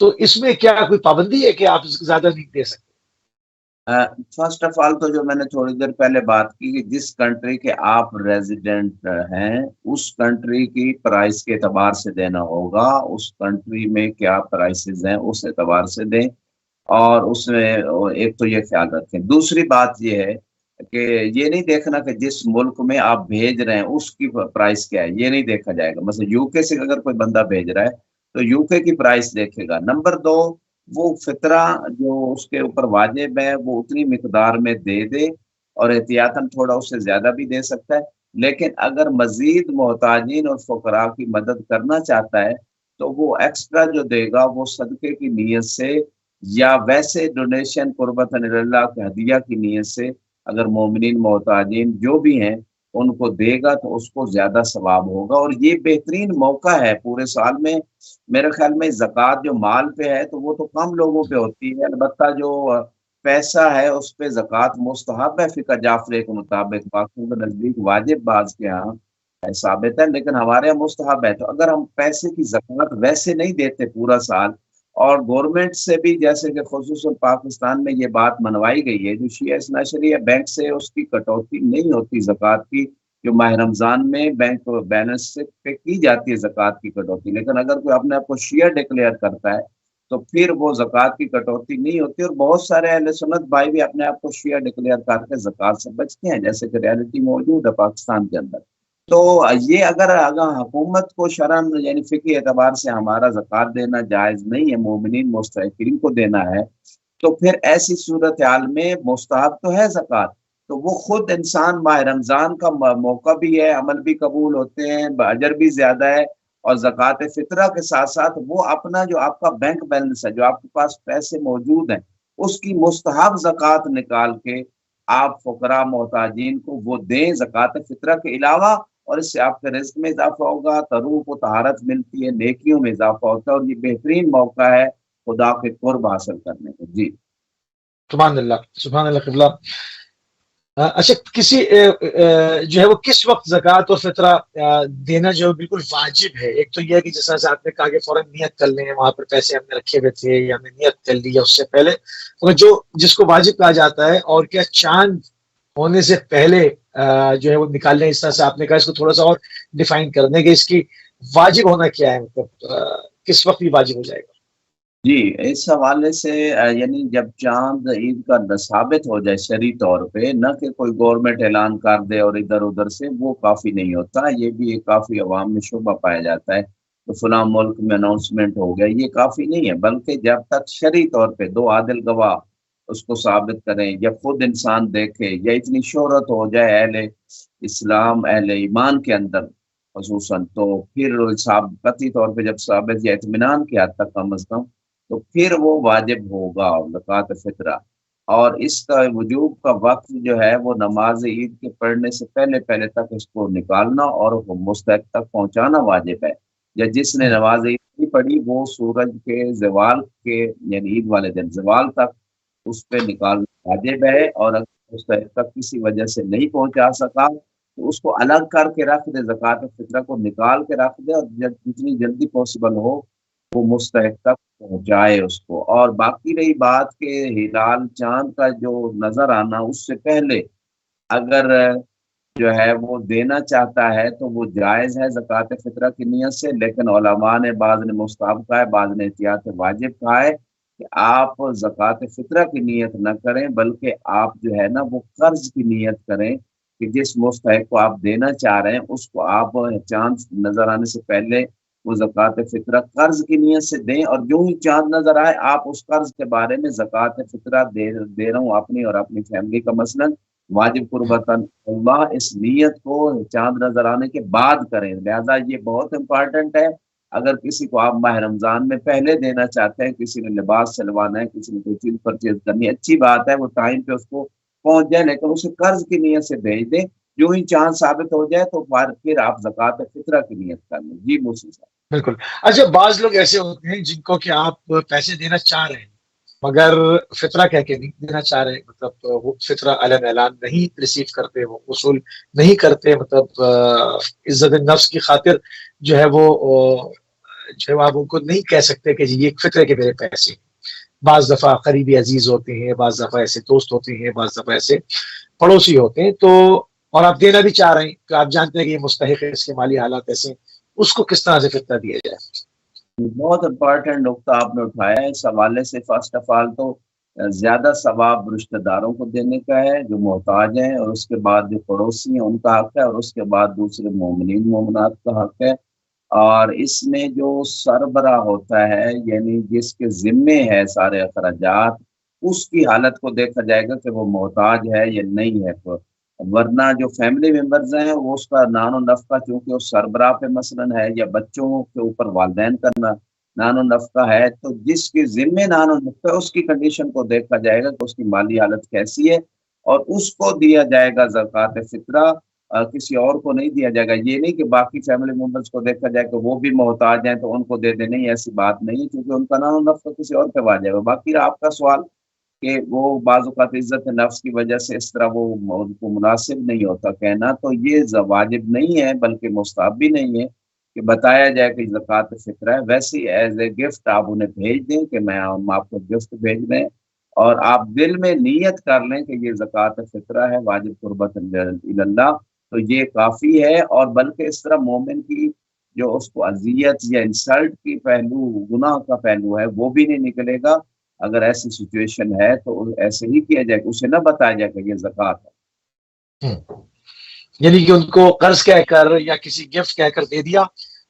تو اس میں کیا کوئی پابندی ہے کہ آپ اس سے زیادہ نہیں دے سکتے؟ فرسٹ آف آل تو جو میں نے تھوڑی دیر پہلے بات کی کہ جس کنٹری کے آپ ریزیڈنٹ ہیں اس کنٹری کی پرائس کے اعتبار سے دینا ہوگا، اس کنٹری میں کیا پرائسز ہیں اس اعتبار سے دیں، اور اس میں ایک تو یہ خیال رکھیں۔ دوسری بات یہ ہے کہ یہ نہیں دیکھنا کہ جس ملک میں آپ بھیج رہے ہیں اس کی پرائس کیا ہے، یہ نہیں دیکھا جائے گا۔ مثلا یو کے سے اگر کوئی بندہ بھیج رہا ہے تو یو کے کی پرائس دیکھے گا۔ نمبر دو، وہ فطرہ جو اس کے اوپر واجب ہے وہ اتنی مقدار میں دے دے، اور احتیاطاً تھوڑا اس سے زیادہ بھی دے سکتا ہے، لیکن اگر مزید محتاجین اور فقراء کی مدد کرنا چاہتا ہے تو وہ ایکسٹرا جو دے گا وہ صدقے کی نیت سے یا ویسے ڈونیشن قربتاً اللہ کے ہدیہ کی نیت سے، اگر مومنین محتاجین جو بھی ہیں ان کو دے گا تو اس کو زیادہ ثواب ہوگا۔ اور یہ بہترین موقع ہے پورے سال میں، میرے خیال میں زکوٰۃ جو مال پہ ہے تو وہ تو کم لوگوں پہ ہوتی ہے، البتہ جو پیسہ ہے اس پہ زکوٰۃ مستحب ہے فقہ جعفری کے مطابق، باقیوں کے نزدیک واجب، بعض کے ہاں ثابت ہے، لیکن ہمارے یہاں مستحب ہے۔ تو اگر ہم پیسے کی زکوٰۃ ویسے نہیں دیتے پورا سال، اور گورنمنٹ سے بھی جیسے کہ خصوصاً پاکستان میں یہ بات منوائی گئی ہے، جو شیعہ اثنا شریعہ بینک سے اس کی کٹوتی نہیں ہوتی زکوٰۃ کی، جو ماہ رمضان میں بینک بیلنس سے پہ کی جاتی ہے زکوٰۃ کی کٹوتی، لیکن اگر کوئی اپنے آپ کو شیعہ ڈکلیئر کرتا ہے تو پھر وہ زکوٰۃ کی کٹوتی نہیں ہوتی۔ اور بہت سارے اہل سنت بھائی بھی اپنے آپ کو شیعہ ڈکلیئر کر کے زکوٰۃ سے بچتے ہیں، جیسے کہ ریالٹی موجود ہے پاکستان کے اندر۔ تو یہ اگر حکومت کو شرعاً یعنی فقہی اعتبار سے ہمارا زکوٰۃ دینا جائز نہیں ہے، مومنین مستحقین کو دینا ہے، تو پھر ایسی صورتحال میں مستحب تو ہے زکوٰۃ، تو وہ خود انسان ماہ رمضان کا موقع بھی ہے، عمل بھی قبول ہوتے ہیں، اجر بھی زیادہ ہے، اور زکوٰۃ فطرہ کے ساتھ ساتھ وہ اپنا جو آپ کا بینک بیلنس ہے، جو آپ کے پاس پیسے موجود ہیں، اس کی مستحب زکوٰۃ نکال کے آپ فقراء محتاجین کو وہ دیں زکوٰۃ فطرہ کے علاوہ، اور اس سے آپ کے رزق میں اضافہ ہوگا، روح کو طہارت ملتی ہے، نیکیوں میں اضافہ ہوتا ہے، اور یہ بہترین موقع ہے خدا کے قرب حاصل کرنے کا۔ جی سبحان اللہ، سبحان اللہ قبلہ۔ اچھا، کسی جو ہے وہ کس وقت زکوٰۃ اور فطرہ دینا جو بالکل واجب ہے؟ ایک تو یہ ہے کہ جیسا سے آپ نے کہا کہ فوراً نیت کر لیں، وہاں پر پیسے ہم نے رکھے ہوئے تھے یا ہم نے نیت کر لی یا اس سے پہلے، اور جو جس کو واجب کہا جاتا ہے، اور کیا چاند ہونے سے پہلے جو ہے وہ نکال لیں؟ اس طرح سے آپ نے کہا، اس کو تھوڑا سا اور ڈیفائن کر دیں کہ اس کی واجب ہونا کیا ہے، مطلب کس وقت یہ واجب ہو جائے گا؟ جی، اس حوالے سے یعنی جب چاند عید کا ثابت ہو جائے شرعی طور پہ، نہ کہ کوئی گورنمنٹ اعلان کر دے اور ادھر ادھر سے، وہ کافی نہیں ہوتا۔ یہ بھی ایک کافی عوام میں شبہ پایا جاتا ہے تو فلاں ملک میں اناؤنسمنٹ ہو گیا، یہ کافی نہیں ہے، بلکہ جب تک شرعی طور پہ دو عادل گواہ اس کو ثابت کریں، یا خود انسان دیکھے، یا اتنی شہرت ہو جائے اہل اسلام اہل ایمان کے اندر خصوصاً، تو پھر قطعی طور پہ جب ثابت یا اطمینان کی حد تک کم از کم، تو پھر وہ واجب ہوگا زکوٰۃ فطرہ۔ اور اس کا وجوب کا وقت جو ہے وہ نماز عید کے پڑھنے سے پہلے پہلے تک اس کو نکالنا اور وہ مستحق تک پہنچانا واجب ہے، یا جس نے نماز عید نہیں پڑھی وہ سورج کے زوال کے یعنی عید والے دن زوال تک اس پہ نکالنا واجب ہے، اور اگر مستحق تک کسی وجہ سے نہیں پہنچا سکا تو اس کو الگ کر کے رکھ دے، زکوٰۃ فطرہ کو نکال کے رکھ دے، اور جتنی جلدی پاسبل ہو وہ مستحق تک پہنچائے اس کو۔ اور باقی رہی بات کہ ہلال چاند کا جو نظر آنا، اس سے پہلے اگر جو ہے وہ دینا چاہتا ہے تو وہ جائز ہے زکوٰۃ فطرہ کی نیت سے، لیکن علماء نے بعض نے مستحب کہا ہے، بعض نے احتیاط واجب کہا ہے کہ آپ زکوٰۃ فطرہ کی نیت نہ کریں، بلکہ آپ جو ہے نا وہ قرض کی نیت کریں، کہ جس مستحق کو آپ دینا چاہ رہے ہیں اس کو آپ چاند نظر آنے سے پہلے وہ زکوٰۃ فطرہ قرض کی نیت سے دیں، اور جو ہی چاند نظر آئے آپ اس قرض کے بارے میں زکوٰۃ فطرہ دے رہا ہوں اپنی اور اپنی فیملی کا مثلاً واجب قربتاً اللہ، اس نیت کو چاند نظر آنے کے بعد کریں۔ لہذا یہ بہت امپارٹنٹ ہے، اگر کسی کو آپ ماہ رمضان میں پہلے دینا چاہتے ہیں، کسی نے لباس سلوانا ہے، کسی نے کوئی چیز پرچیز کرنی ہے، اچھی بات ہے، وہ ٹائم پہ اس کو پہنچ جائے، لیکن اسے قرض کی نیت سے بھیج دیں۔ جو ہی چاند ثابت ہو جائے تو پھر آپ زکوٰۃ فطرہ کی نیت کر لیں۔ جی موسی صاحب۔ بالکل. اچھا بعض لوگ ایسے ہوتے ہیں جن کو کہ آپ پیسے دینا چاہ رہے ہیں مگر فطرہ کہہ کے نہیں دینا چاہ رہے, مطلب وہ فطرہ علن اعلان نہیں ریسیو کرتے, وہ وصول نہیں کرتے, مطلب عزت نفس کی خاطر جو ہے وہ جو ہے آپ ان کو نہیں کہہ سکتے کہ جی یہ فطرے کے میرے پیسے. بعض دفعہ قریبی عزیز ہوتے ہیں, بعض دفعہ ایسے دوست ہوتے ہیں, بعض دفعہ ایسے پڑوسی ہوتے ہیں, تو اور آپ دینا بھی چاہ رہے ہیں کہ آپ جانتے ہیں کہ یہ مستحق ہے, اس کے مالی حالات ایسے ہیں, اس کو کس طرح سے فطرہ دیا جائے؟ بہت امپورٹنٹ نقطہ آپ نے اٹھایا ہے اس حوالے سے. فرسٹ آف آل تو زیادہ ثواب رشتہ داروں کو دینے کا ہے جو محتاج ہیں, اور اس کے بعد جو پڑوسی ہیں ان کا حق ہے, اور اس کے بعد دوسرے مومنین مومنات کا حق ہے. اور اس میں جو سربراہ ہوتا ہے یعنی جس کے ذمے ہے سارے اخراجات, اس کی حالت کو دیکھا جائے گا کہ وہ محتاج ہے یا نہیں ہے. ورنہ جو فیملی ممبرز ہیں وہ اس کا نان و نفقہ چونکہ اس سربراہ پہ مثلاً ہے, یا بچوں کے اوپر والدین کا نان و نفقہ ہے, تو جس کے ذمے نان و نفقہ ہے اس کی کنڈیشن کو دیکھا جائے گا کہ اس کی مالی حالت کیسی ہے, اور اس کو دیا جائے گا زکوٰۃ فطرہ. کسی اور کو نہیں دیا جائے گا. یہ نہیں کہ باقی فیملی ممبرز کو دیکھا جائے کہ وہ بھی محتاج ہیں تو ان کو دے دیں, نہیں ایسی بات نہیں ہے, کیونکہ ان کا نان و نفقہ کسی اور پہ آ جائے گا. باقی آپ کا سوال کہ وہ بعض اوقات عزت نفس کی وجہ سے اس طرح وہ ان کو مناسب نہیں ہوتا کہنا, تو یہ واجب نہیں ہے بلکہ مستحب بھی نہیں ہے کہ بتایا جائے کہ زکوٰۃ فطرہ ہے. ویسے ایز اے گفٹ آپ انہیں بھیج دیں کہ میں ہم آپ کو گفٹ بھیج دیں, اور آپ دل میں نیت کر لیں کہ یہ زکوٰۃ فطرہ ہے واجب قربت اللہ, تو یہ کافی ہے. اور بلکہ اس طرح مومن کی جو اس کو اذیت یا انسلٹ کی پہلو, گناہ کا پہلو ہے, وہ بھی نہیں نکلے گا. اگر ایسی سچویشن ہے تو ایسے ہی کیا جائے, اسے نہ بتایا جائے کہ یہ زکوٰۃ ہے. یعنی کہ ان کو قرض کہہ کر یا کسی گفٹ کہہ کر دے دیا,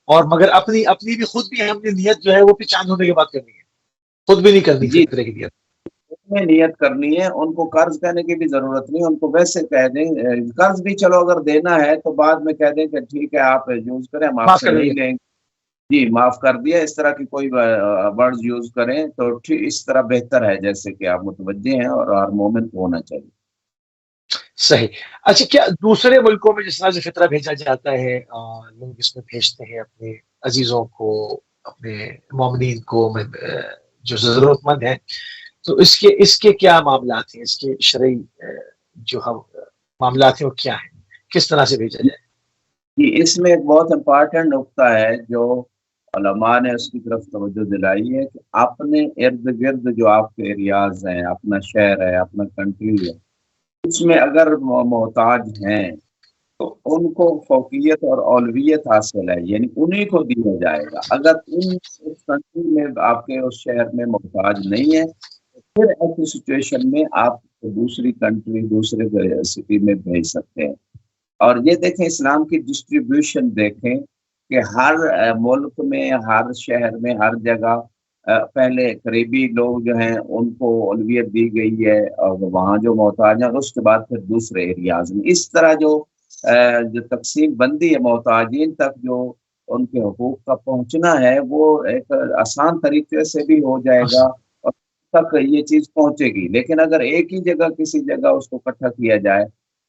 اور مگر اپنی بھی خود بھی ہم نے نیت جو ہے وہ بھی چاند ہونے کے بعد کرنی ہے, خود بھی نہیں کرنی جی, فطرے کی نیت. اس میں نیت کرنی ہے. ان کو قرض کہنے کی بھی ضرورت نہیں, ان کو ویسے کہہ دیں قرض بھی چلو اگر دینا ہے تو بعد میں کہہ دیں کہ ٹھیک ہے آپ یوز کریں, ہم آپ معاف سے کر نہیں دیا. لیں گے. جی معاف کر دیا, اس طرح کی کوئی ورڈز یوز کریں تو اس طرح بہتر ہے, جیسے کہ آپ متوجہ ہیں, اور ہر مومن کو ہونا چاہیے. صحیح. اچھا کیا دوسرے ملکوں میں جس طرح سے فطرہ بھیجا جاتا ہے, لوگ اس میں بھیجتے ہیں اپنے عزیزوں کو, اپنے مومنین کو, جو ضرورت مند ہیں, تو اس کے کیا معاملات ہیں, اس کے شرعی جو ہم معاملات ہیں وہ کیا ہیں, کس طرح سے بھیجا جائے؟ جی, اس میں ایک بہت امپارٹنٹ نقطہ ہے جو علماء نے اس کی طرف توجہ دلائی ہے کہ اپنے ارد گرد جو آپ کے ایریاز ہیں, اپنا شہر ہے, اپنا کنٹری ہے, اس میں اگر محتاج ہیں تو ان کو فوقیت اور اولویت حاصل ہے, یعنی انہیں کو دیا جائے گا. اگر ان اس کنٹری میں آپ کے اس شہر میں محتاج نہیں ہے تو پھر ایسی سچویشن میں آپ دوسری کنٹری, دوسرے سٹی میں بھیج سکتے ہیں. اور یہ دیکھیں اسلام کی ڈسٹریبیوشن دیکھیں کہ ہر ملک میں, ہر شہر میں, ہر جگہ پہلے قریبی لوگ جو ہیں ان کو اولویت دی گئی ہے, اور وہاں جو محتاج ہیں, اس کے بعد پھر دوسرے ایریاز میں. اس طرح جو تقسیم بندی ہے محتاجین تک, جو ان کے حقوق کا پہنچنا ہے, وہ ایک آسان طریقے سے بھی ہو جائے گا, اور تک یہ چیز پہنچے گی. لیکن اگر ایک ہی جگہ کسی جگہ اس کو اکٹھا کیا جائے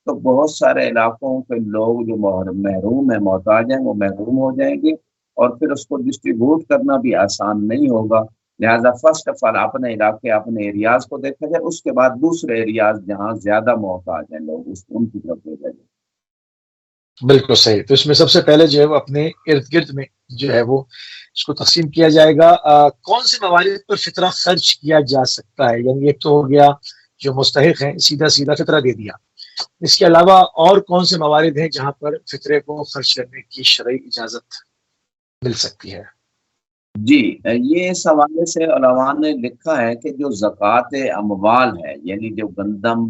تو بہت سارے علاقوں کے لوگ جو محروم ہیں, محتاج ہیں, وہ محروم ہو جائیں گے, اور پھر اس کو ڈسٹریبیوٹ کرنا بھی آسان نہیں ہوگا. لہٰذا فرسٹ آف آل اپنے علاقے, اپنے ایریاز کو دیکھا جائے, اس کے بعد دوسرے ایریاز جہاں زیادہ محتاج ہیں لوگ, ان کی طرف بھیجا جائے. بالکل صحیح. تو اس میں سب سے پہلے جو ہے وہ اپنے ارد گرد میں جو ہے وہ اس کو تقسیم کیا جائے گا. کون سے موارد پر فطرہ خرچ کیا جا سکتا ہے؟ یعنی ایک تو ہو گیا جو مستحق ہیں سیدھا سیدھا فطرہ دے دیا, اس کے علاوہ اور کون سے موارد ہیں جہاں پر فطرے کو خرچ کرنے کی شرعی اجازت مل سکتی ہے؟ جی, یہ اس حوالے سے علماء نے لکھا ہے کہ جو زکوٰۃ اموال ہے, یعنی جو گندم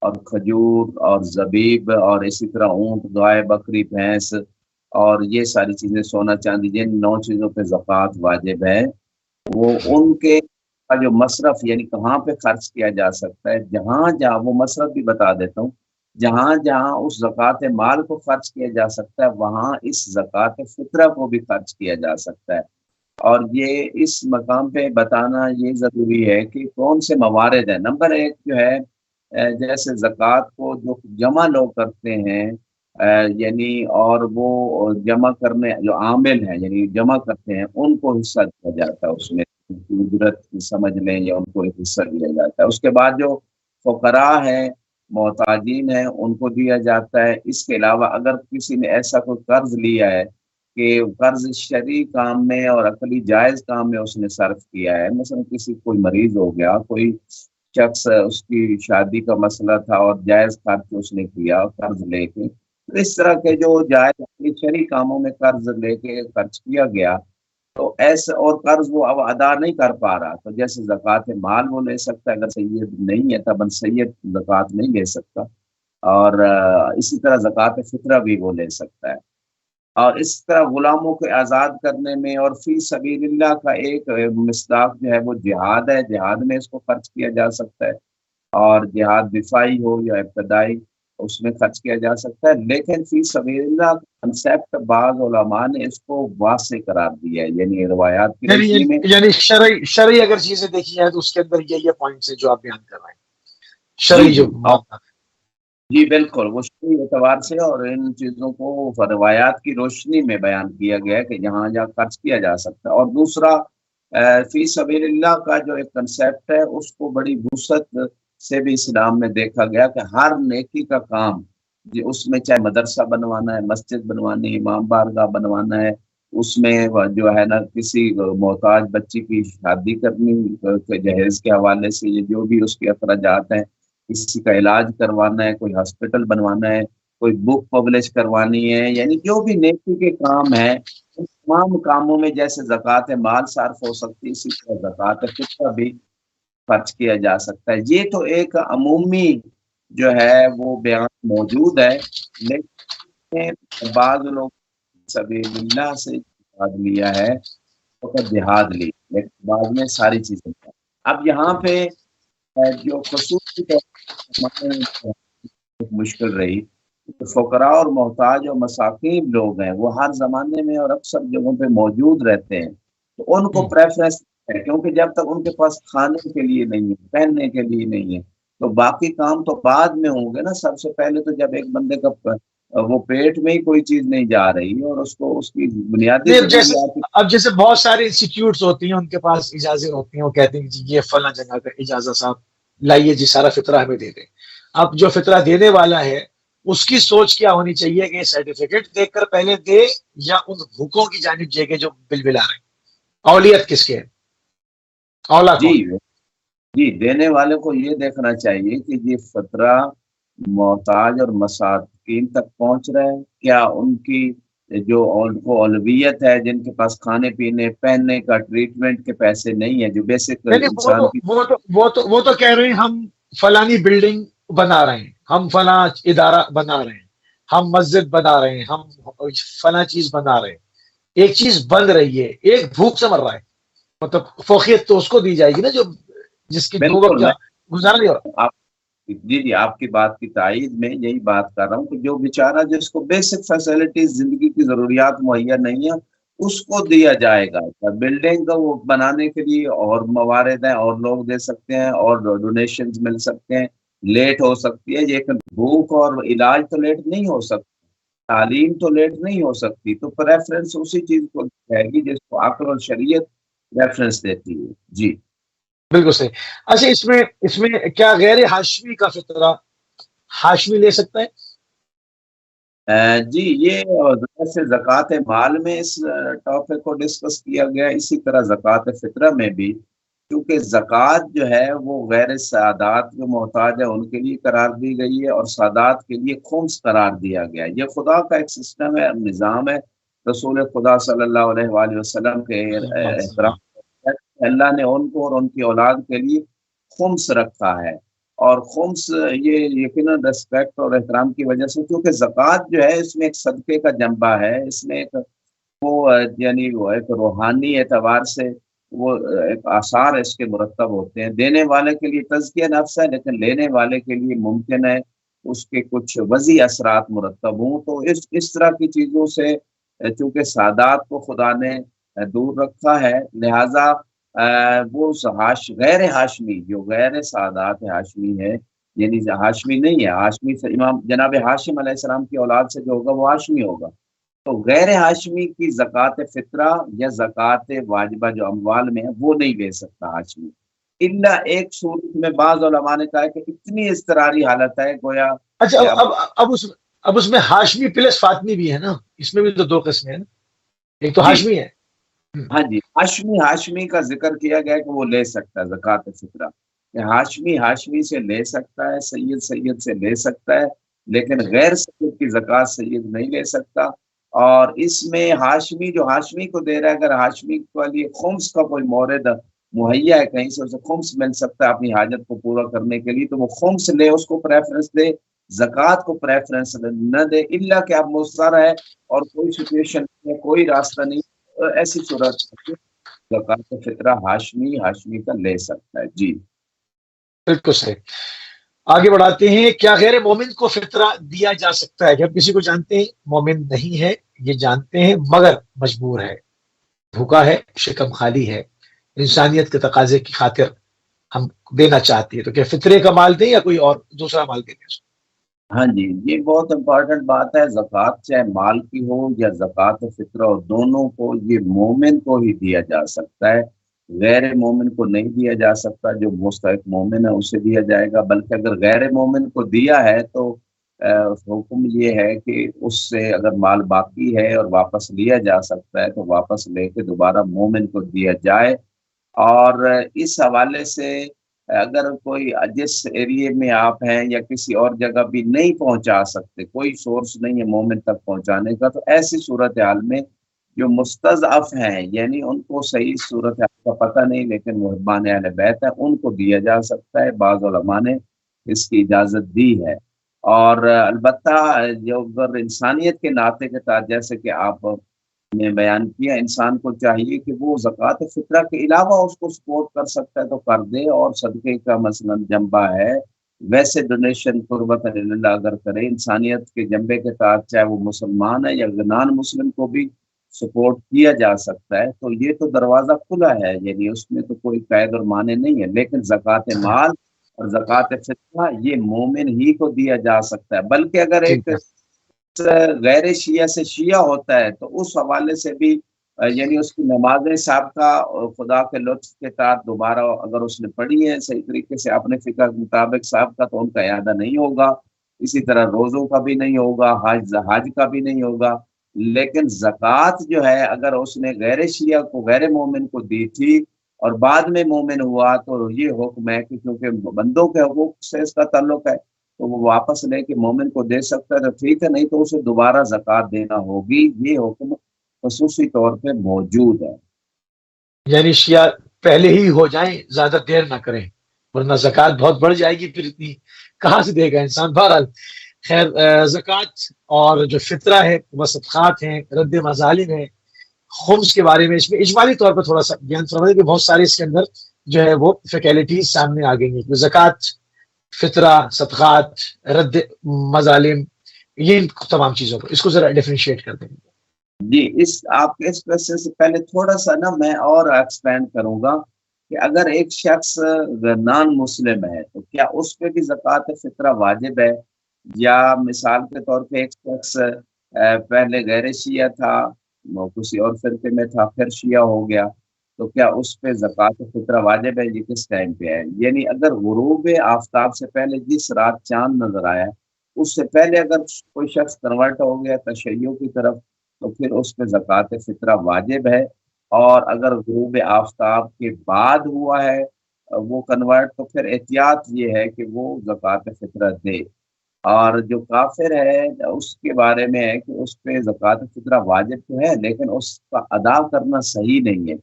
اور کھجور اور زبیب اور اسی طرح اونٹ, گائے, بکری, بھینس اور یہ ساری چیزیں, سونا چاندی, جن 9 چیزوں پہ زکوٰۃ واجب ہے, وہ ان کے جو مصرف یعنی کہاں پہ خرچ کیا جا سکتا ہے, جہاں جہاں وہ مصرف بھی بتا دیتا ہوں, جہاں جہاں اس زکوٰۃ مال کو خرچ کیا جا سکتا ہے وہاں اس زکوٰۃ فطرہ کو بھی خرچ کیا جا سکتا ہے. اور یہ اس مقام پہ بتانا یہ ضروری ہے کہ کون سے موارد ہیں. نمبر 1 جو ہے, جیسے زکوٰۃ کو جو جمع لوگ کرتے ہیں یعنی اور وہ جمع کرنے جو عامل ہیں یعنی جمع کرتے ہیں ان کو حصہ دیا جاتا ہے، اس میں اجرت سمجھ لیں یا ان کو ایک حصہ دیا جاتا ہے۔ اس کے بعد جو فقراء ہیں محتاجین ہیں ان کو دیا جاتا ہے۔ اس کے علاوہ اگر کسی نے ایسا کوئی قرض لیا ہے کہ قرض شرعی کام میں اور عقلی جائز کام میں اس نے صرف کیا ہے، مثلا کسی کوئی مریض ہو گیا، کوئی شخص اس کی شادی کا مسئلہ تھا اور جائز خرچ اس نے کیا قرض لے کے، تو اس طرح کے جو جائز شرعی کاموں میں قرض لے کے خرچ کیا گیا تو ایسے اور قرض وہ اب ادا نہیں کر پا رہا، تو جیسے زکوٰۃ مال وہ لے سکتا ہے، اگر سید نہیں ہے تب سید زکوٰۃ نہیں لے سکتا، اور اسی طرح زکوٰۃ فطرہ بھی وہ لے سکتا ہے۔ اور اس طرح غلاموں کو آزاد کرنے میں اور فی سبیل اللہ کا ایک مصداق جو ہے وہ جہاد ہے، جہاد میں اس کو خرچ کیا جا سکتا ہے، اور جہاد دفاعی ہو یا ابتدائی اس میں خرچ کیا جا سکتا ہے۔ لیکن فی سبیل اللہ کنسیپٹ بعض علماء نے اس کو واسع قرار دیا ہے، یعنی روایات کی روشنی میں۔ یعنی شرعی اگر چیزیں دیکھی جائے تو اس کے اندر یہ پوائنٹس ہیں جو آپ بیان کر رہے ہیں، جی شرعی جی جو معاملات۔ جی بالکل، وہ شرعی اعتبار سے اور ان چیزوں کو روایات کی روشنی میں بیان کیا گیا ہے کہ جہاں جہاں خرچ کیا جا سکتا ہے۔ اور دوسرا فی سبیل اللہ کا جو ایک کنسیپٹ ہے اس کو بڑی وسعت سے بھی اسلام میں دیکھا گیا کہ ہر نیکی کا کام جی اس میں چاہے مدرسہ بنوانا ہے، مسجد بنوانی ہے، امام بارگاہ بنوانا ہے، اس میں جو ہے نا کسی محتاج بچی کی شادی کرنی جہیز کے حوالے سے یہ جو بھی اس کے اخراجات ہیں، کسی کا علاج کروانا ہے، کوئی ہاسپٹل بنوانا ہے، کوئی بک پبلش کروانی ہے، یعنی جو بھی نیکی کے کام ہیں ان تمام کاموں میں جیسے زکوٰۃ مال صرف ہو سکتی ہے، اسی طرح زکوٰۃ فطرہ بھی خرچ کیا جا سکتا ہے۔ یہ تو ایک عمومی جو ہے وہ بیان موجود ہے، لیکن بعض لوگ سبیل اللہ سے جہاد لیا ہے، فقط جہاد لی، لیکن بعد میں ساری چیزیں کر۔ اب یہاں پہ جو خصوصی طور پر ایک مشکل رہی، فقراء اور محتاج اور مساکین لوگ ہیں وہ ہر زمانے میں اور اکثر جگہوں پہ موجود رہتے ہیں، تو ان کو پریفرنس ہے، کیونکہ جب تک ان کے پاس کھانے کے لیے نہیں ہے، پہننے کے لیے نہیں ہے، تو باقی کام تو بعد میں ہوں گے نا۔ سب سے پہلے تو جب ایک بندے کا وہ پیٹ میں ہی کوئی چیز نہیں جا رہی اور اس کو اس کی بنیادی ضروریات۔ اب جیسے بہت ساری انسٹیٹیوٹس ہوتی ہیں، ان کے پاس اجازت ہوتی ہیں، وہ کہتے ہیں کہ جی یہ فلاں جگہ کا اجازت صاحب لائیے جی، سارا فطرہ ہمیں دے دیں۔ اب جو فطرہ دینے والا ہے اس کی سوچ کیا ہونی چاہیے کہ سرٹیفکیٹ دیکھ کر پہلے دے یا ان حقوقوں کی جانب جائے جو بل بلا رہے ہیں؟ اولیت کس کے ہے؟ اولا جی کون؟ جی دینے والے کو یہ دیکھنا چاہیے کہ یہ فطرہ محتاج اور مساکین تک پہنچ رہا ہے، کیا ان کی جو ان کو اولویت ہے، جن کے پاس کھانے پینے پہننے کا ٹریٹمنٹ کے پیسے نہیں ہیں، جو بیسک یعنی انسان کی۔ وہ تو کہہ رہے ہیں ہم فلانی بلڈنگ بنا رہے ہیں، ہم فلاں ادارہ بنا رہے ہیں، ہم مسجد بنا رہے ہیں، ہم فلاں چیز بنا رہے ہیں۔ ایک چیز بن رہی ہے، ایک بھوک سے مر رہا ہے، مطلب فوقیت تو اس کو دی جائے گی نا جو جس کی دو وقت بالکل، کا گزارا نہیں ہو رہا۔ آپ جی آپ کی بات کی تائید میں یہی بات کر رہا ہوں کہ جو بیچارہ جس کو بیسک فیسلٹیز زندگی کی ضروریات مہیا نہیں ہے اس کو دیا جائے گا۔ بلڈنگ کا وہ بنانے کے لیے اور موارد ہیں اور لوگ دے سکتے ہیں اور ڈونیشنز مل سکتے ہیں، لیٹ ہو سکتی ہے، لیکن بھوک اور علاج تو لیٹ نہیں ہو سکتا، تعلیم تو لیٹ نہیں ہو سکتی، تو پریفرنس اسی چیز کو جائے گی جس کو عقل اور شریعت پریفرنس دیتی ہے۔ جی بالکل صحیح۔ اچھا، اس میں کیا غیر ہاشمی کا فطرہ ہاشمی لے سکتا ہے؟ جی یہ سے زکوٰۃ مال میں اس ٹاپک کو ڈسکس کیا گیا، اسی طرح زکوٰۃ فطرہ میں بھی، کیونکہ زکوٰۃ جو ہے وہ غیر سادات جو محتاج ہے ان کے لیے قرار دی گئی ہے اور سادات کے لیے خمس قرار دیا گیا ہے۔ یہ خدا کا ایک سسٹم ہے، نظام ہے، رسول خدا صلی اللہ علیہ وآلہ وسلم کے احترام، اللہ نے ان کو اور ان کی اولاد کے لیے خمس رکھا ہے، اور خمس یہ یقیناً ریسپیکٹ اور احترام کی وجہ سے، کیونکہ زکوٰۃ جو ہے اس میں ایک صدقے کا جنبہ ہے، اس میں ایک وہ یعنی وہ ایک روحانی اعتبار سے وہ ایک آثار اس کے مرتب ہوتے ہیں۔ دینے والے کے لیے تزکیہ نفس ہے، لیکن لینے والے کے لیے ممکن ہے اس کے کچھ وضعی اثرات مرتب ہوں، تو اس طرح کی چیزوں سے چونکہ سادات کو خدا نے دور رکھا ہے، لہٰذا وہ غیر ہاشمی جو غیر سادات ہاشمی ہے یعنی ہاشمی نہیں ہے، ہاشمی سے امام جناب ہاشم علیہ السلام کی اولاد سے جو ہوگا وہ ہاشمی ہوگا. تو غیر ہاشمی کی زکوٰۃ فطرہ یا زکوٰۃ واجبہ جو اموال میں ہے وہ نہیں لے سکتا ہاشمی، الا ایک صورت میں بعض علماء نے کہا کہ اتنی اضطراری حالت ہے گویا اچھا کہ اب اب اس میں ہاشمی پلس فاطمی بھی ہے نا، اس میں بھی تو دو قسمیں ہیں نا، ایک تو جی ہاشمی ہے. ہاں جی، ہاشمی کا ذکر کیا گیا کہ وہ لے سکتا ہے زکوٰۃ فطرہ، کہ ہاشمی سے لے سکتا ہے، سید سے لے سکتا ہے، لیکن غیر سید کی زکوٰۃ سید نہیں لے سکتا. اور اس میں ہاشمی جو ہاشمی کو دے رہا ہے، اگر ہاشمی کے لیے خمس کا کوئی مورد مہیا ہے، کہیں سے اسے خمس مل سکتا ہے اپنی حاجت کو پورا کرنے کے لیے، تو وہ خمس لے، اس کو پریفرنس دے، زکوٰۃ کو پریفرنس نہ دے، الا کہ اب مضطر ہے اور کوئی سچویشن نہیں ہے، کوئی راستہ نہیں، ایسی صورت میں زکوٰۃ فطرہ ہاشمی کا لے سکتا ہے. جی بالکل صحیح. آگے بڑھاتے ہیں. کیا غیر مومن کو فطرہ دیا جا سکتا ہے؟ جب کسی کو جانتے ہیں مومن نہیں ہے، یہ جانتے ہیں مگر مجبور ہے، بھوکا ہے، شکم خالی ہے، انسانیت کے تقاضے کی خاطر ہم دینا چاہتے ہیں، تو کیا فطرے کا مال دیں یا کوئی اور دوسرا مال دیں؟ ہاں جی، یہ بہت امپورٹنٹ بات ہے. زکوٰۃ چاہے مال کی ہو یا زکوٰۃ فطرہ ہو، دونوں کو یہ مومن کو ہی دیا جا سکتا ہے، غیر مومن کو نہیں دیا جا سکتا. جو مستحق مومن ہے اسے دیا جائے گا، بلکہ اگر غیر مومن کو دیا ہے تو حکم یہ ہے کہ اس سے اگر مال باقی ہے اور واپس لیا جا سکتا ہے تو واپس لے کے دوبارہ مومن کو دیا جائے. اور اس حوالے سے اگر کوئی جس ایریے میں آپ ہیں یا کسی اور جگہ بھی نہیں پہنچا سکتے، کوئی سورس نہیں ہے مومن تک پہنچانے کا، تو ایسی صورتحال میں جو مستضعف ہیں، یعنی ان کو صحیح صورتحال کا پتہ نہیں لیکن مہربان اہل بیت ہے، ان کو دیا جا سکتا ہے. بعض علماء نے اس کی اجازت دی ہے. اور البتہ جو اگر انسانیت کے ناطے کے ساتھ، جیسے کہ آپ نے بیان کیا، انسان کو چاہیے کہ وہ زکوٰۃ فطرہ کے علاوہ اس کو سپورٹ کر سکتا ہے تو کر دے، اور صدقے کا مثلا جنبہ ہے ویسے ڈونیشن قربت اللہ اگر کرے انسانیت کے جنبے کے ساتھ، چاہے وہ مسلمان ہے یا نان مسلم کو بھی سپورٹ کیا جا سکتا ہے. تو یہ تو دروازہ کھلا ہے، یعنی اس میں تو کوئی قید اور معنی نہیں ہے. لیکن زکوٰۃ مال اور زکوٰۃ فطرہ یہ مومن ہی کو دیا جا سکتا ہے. بلکہ اگر ٹھیک ایک ہے. غیر شیعہ سے شیعہ ہوتا ہے تو اس حوالے سے بھی یعنی اس کی نمازیں سابقہ خدا کے لطف کے ساتھ دوبارہ اگر اس نے پڑھی ہے صحیح طریقے سے اپنے فقہ کے مطابق سابقہ، تو ان کا اعادہ نہیں ہوگا. اسی طرح روزوں کا بھی نہیں ہوگا، حج کا بھی نہیں ہوگا. لیکن زکوٰۃ جو ہے اگر اس نے غیر شیعہ کو، غیر مومن کو دی تھی اور بعد میں مومن ہوا، تو یہ حکم ہے کہ کیونکہ بندوں کے حقوق سے اس کا تعلق ہے تو وہ واپس لے کے مومن کو دے سکتا ہے، تو ٹھیک ہے، نہیں تو اسے دوبارہ زکوٰۃ دینا ہوگی. یہ حکم خصوصی طور پہ موجود ہے. یعنی شیعہ پہلے ہی ہو جائیں، زیادہ دیر نہ کریں، ورنہ زکوٰۃ بہت بڑھ جائے گی، پھر اتنی کہاں سے دے گا انسان. بہرحال خیر، زکوٰۃ اور جو فطرہ ہے وہ صدقات ہیں، رد مظالم ہے. خمس کے بارے میں اس میں اجمالی طور پر تھوڑا سا بیان فرمائیں کہ بہت سارے اس کے اندر جو ہے وہ فیکلٹیز سامنے آ گئی ہیں. زکوٰۃ، فطرہ، صدقات، رد مظالم، یہ تمام چیزوں کو اس کو ذرا ڈیفرینشیٹ کر دیں. جی، آپ کے اس کوشچن سے پہلے تھوڑا سا میں اور ایکسپینڈ کروں گا کہ اگر ایک شخص نان مسلم ہے تو کیا اس پہ بھی زکوٰۃ فطرہ واجب ہے؟ یا مثال کے طور پہ ایک شخص پہلے غیر شیعہ تھا، وہ کسی اور فرقے میں تھا، پھر شیعہ ہو گیا، تو کیا اس پہ زکوٰۃ فطرہ واجب ہے؟ یہ کس ٹائم پہ ہے؟ یعنی اگر غروب آفتاب سے پہلے جس رات چاند نظر آیا اس سے پہلے اگر کوئی شخص کنورٹ ہو گیا تشیع کی طرف تو پھر اس پہ زکوٰۃ فطرہ واجب ہے. اور اگر غروب آفتاب کے بعد ہوا ہے وہ کنورٹ، تو پھر احتیاط یہ ہے کہ وہ زکوٰۃ فطرہ دے. اور جو کافر ہے اس کے بارے میں ہے کہ اس پہ زکوٰۃ فطرہ واجب تو ہے لیکن اس کا ادا کرنا صحیح نہیں ہے.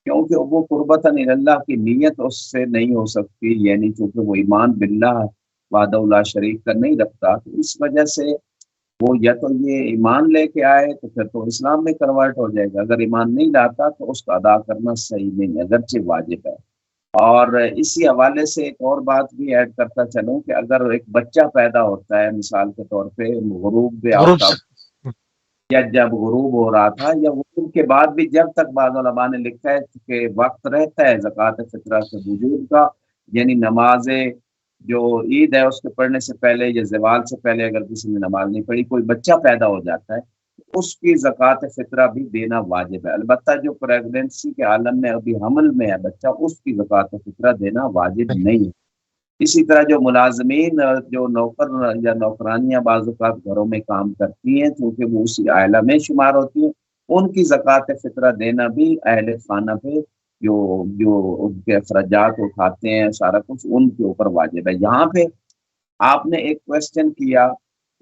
کیونکہ وہ قربت اللہ کی نیت اس سے نہیں ہو سکتی، یعنی چونکہ وہ ایمان باللہ وحدہ لا شریک کا نہیں رکھتا، تو اس وجہ سے وہ یا تو یہ ایمان لے کے آئے تو پھر تو اسلام میں کنورٹ ہو جائے گا، اگر ایمان نہیں لاتا تو اس کا ادا کرنا صحیح نہیں ہے اگرچہ واجب ہے. اور اسی حوالے سے ایک اور بات بھی ایڈ کرتا چلوں کہ اگر ایک بچہ پیدا ہوتا ہے مثال کے طور پہ غروب غروب سے. آفتاب یا جب غروب ہو رہا تھا یا غروب کے بعد بھی، جب تک بعض علماء نے لکھا ہے کہ وقت رہتا ہے زکوٰۃ فطرہ کے وجود کا، یعنی نماز جو عید ہے اس کے پڑھنے سے پہلے یا زوال سے پہلے اگر کسی نے نماز نہیں پڑھی، کوئی بچہ پیدا ہو جاتا ہے، اس کی زکوٰۃ فطرہ بھی دینا واجب ہے۔ البتہ جو پریگنینسی کے عالم میں ابھی حمل میں ہے بچہ، اس کی زکوٰۃ فطرہ دینا واجب نہیں ہے۔ اسی طرح جو ملازمین جو نوکر یا نوکرانیاں بعض اوقات گھروں میں کام کرتی ہیں، کیونکہ وہ اسی عائلہ میں شمار ہوتی ہیں، ان کی زکوٰۃ فطرہ دینا بھی اہل خانہ پہ جو جو ان کے اخراجات اٹھاتے ہیں سارا کچھ ان کے اوپر واجب ہے۔ یہاں پہ آپ نے ایک کوشچن کیا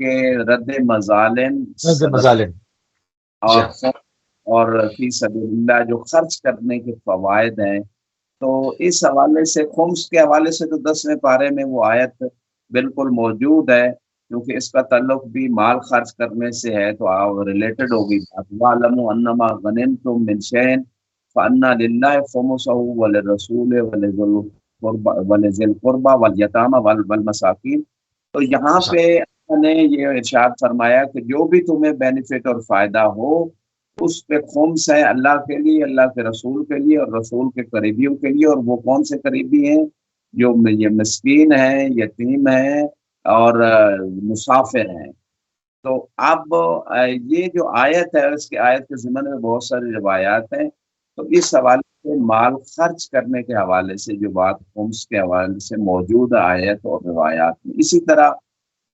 کہ رد مظالم رد مظالم، جی اور ہاں، اور فی سبیل اللہ جو خرچ کرنے کے فوائد ہیں، تو اس حوالے سے خمس کے حوالے سے تو 10ویں پارے میں وہ آیت بالکل موجود ہے، کیونکہ اس کا تعلق بھی مال خرچ کرنے سے ہے، تو ریلیٹڈ ہوگی بات۔ وَاعْلَمُوا أَنَّمَا غَنِمْتُم مِّن شَيْءٍ فَأَنَّ لِلَّهِ خُمُسَهُ وَلِلرَّسُولِ وَلِذِي الْقُرْبَى وَالْيَتَامَى وَالْمَسَاكِينِ۔ تو یہاں جی ہاں، پہ اللہ نے یہ ارشاد فرمایا کہ جو بھی تمہیں بینیفٹ اور فائدہ ہو، اس پہ خمس ہے اللہ کے لیے، اللہ کے رسول کے لیے اور رسول کے قریبیوں کے لیے۔ اور وہ کون سے قریبی ہیں؟ جو یہ مسکین ہیں، یتیم ہیں اور مسافر ہیں۔ تو اب یہ جو آیت ہے، اس کی آیت کے ضمن میں بہت ساری روایات ہیں، تو اس حوالے سے مال خرچ کرنے کے حوالے سے جو بات خمس کے حوالے سے موجود ہے آیت اور روایات میں۔ اسی طرح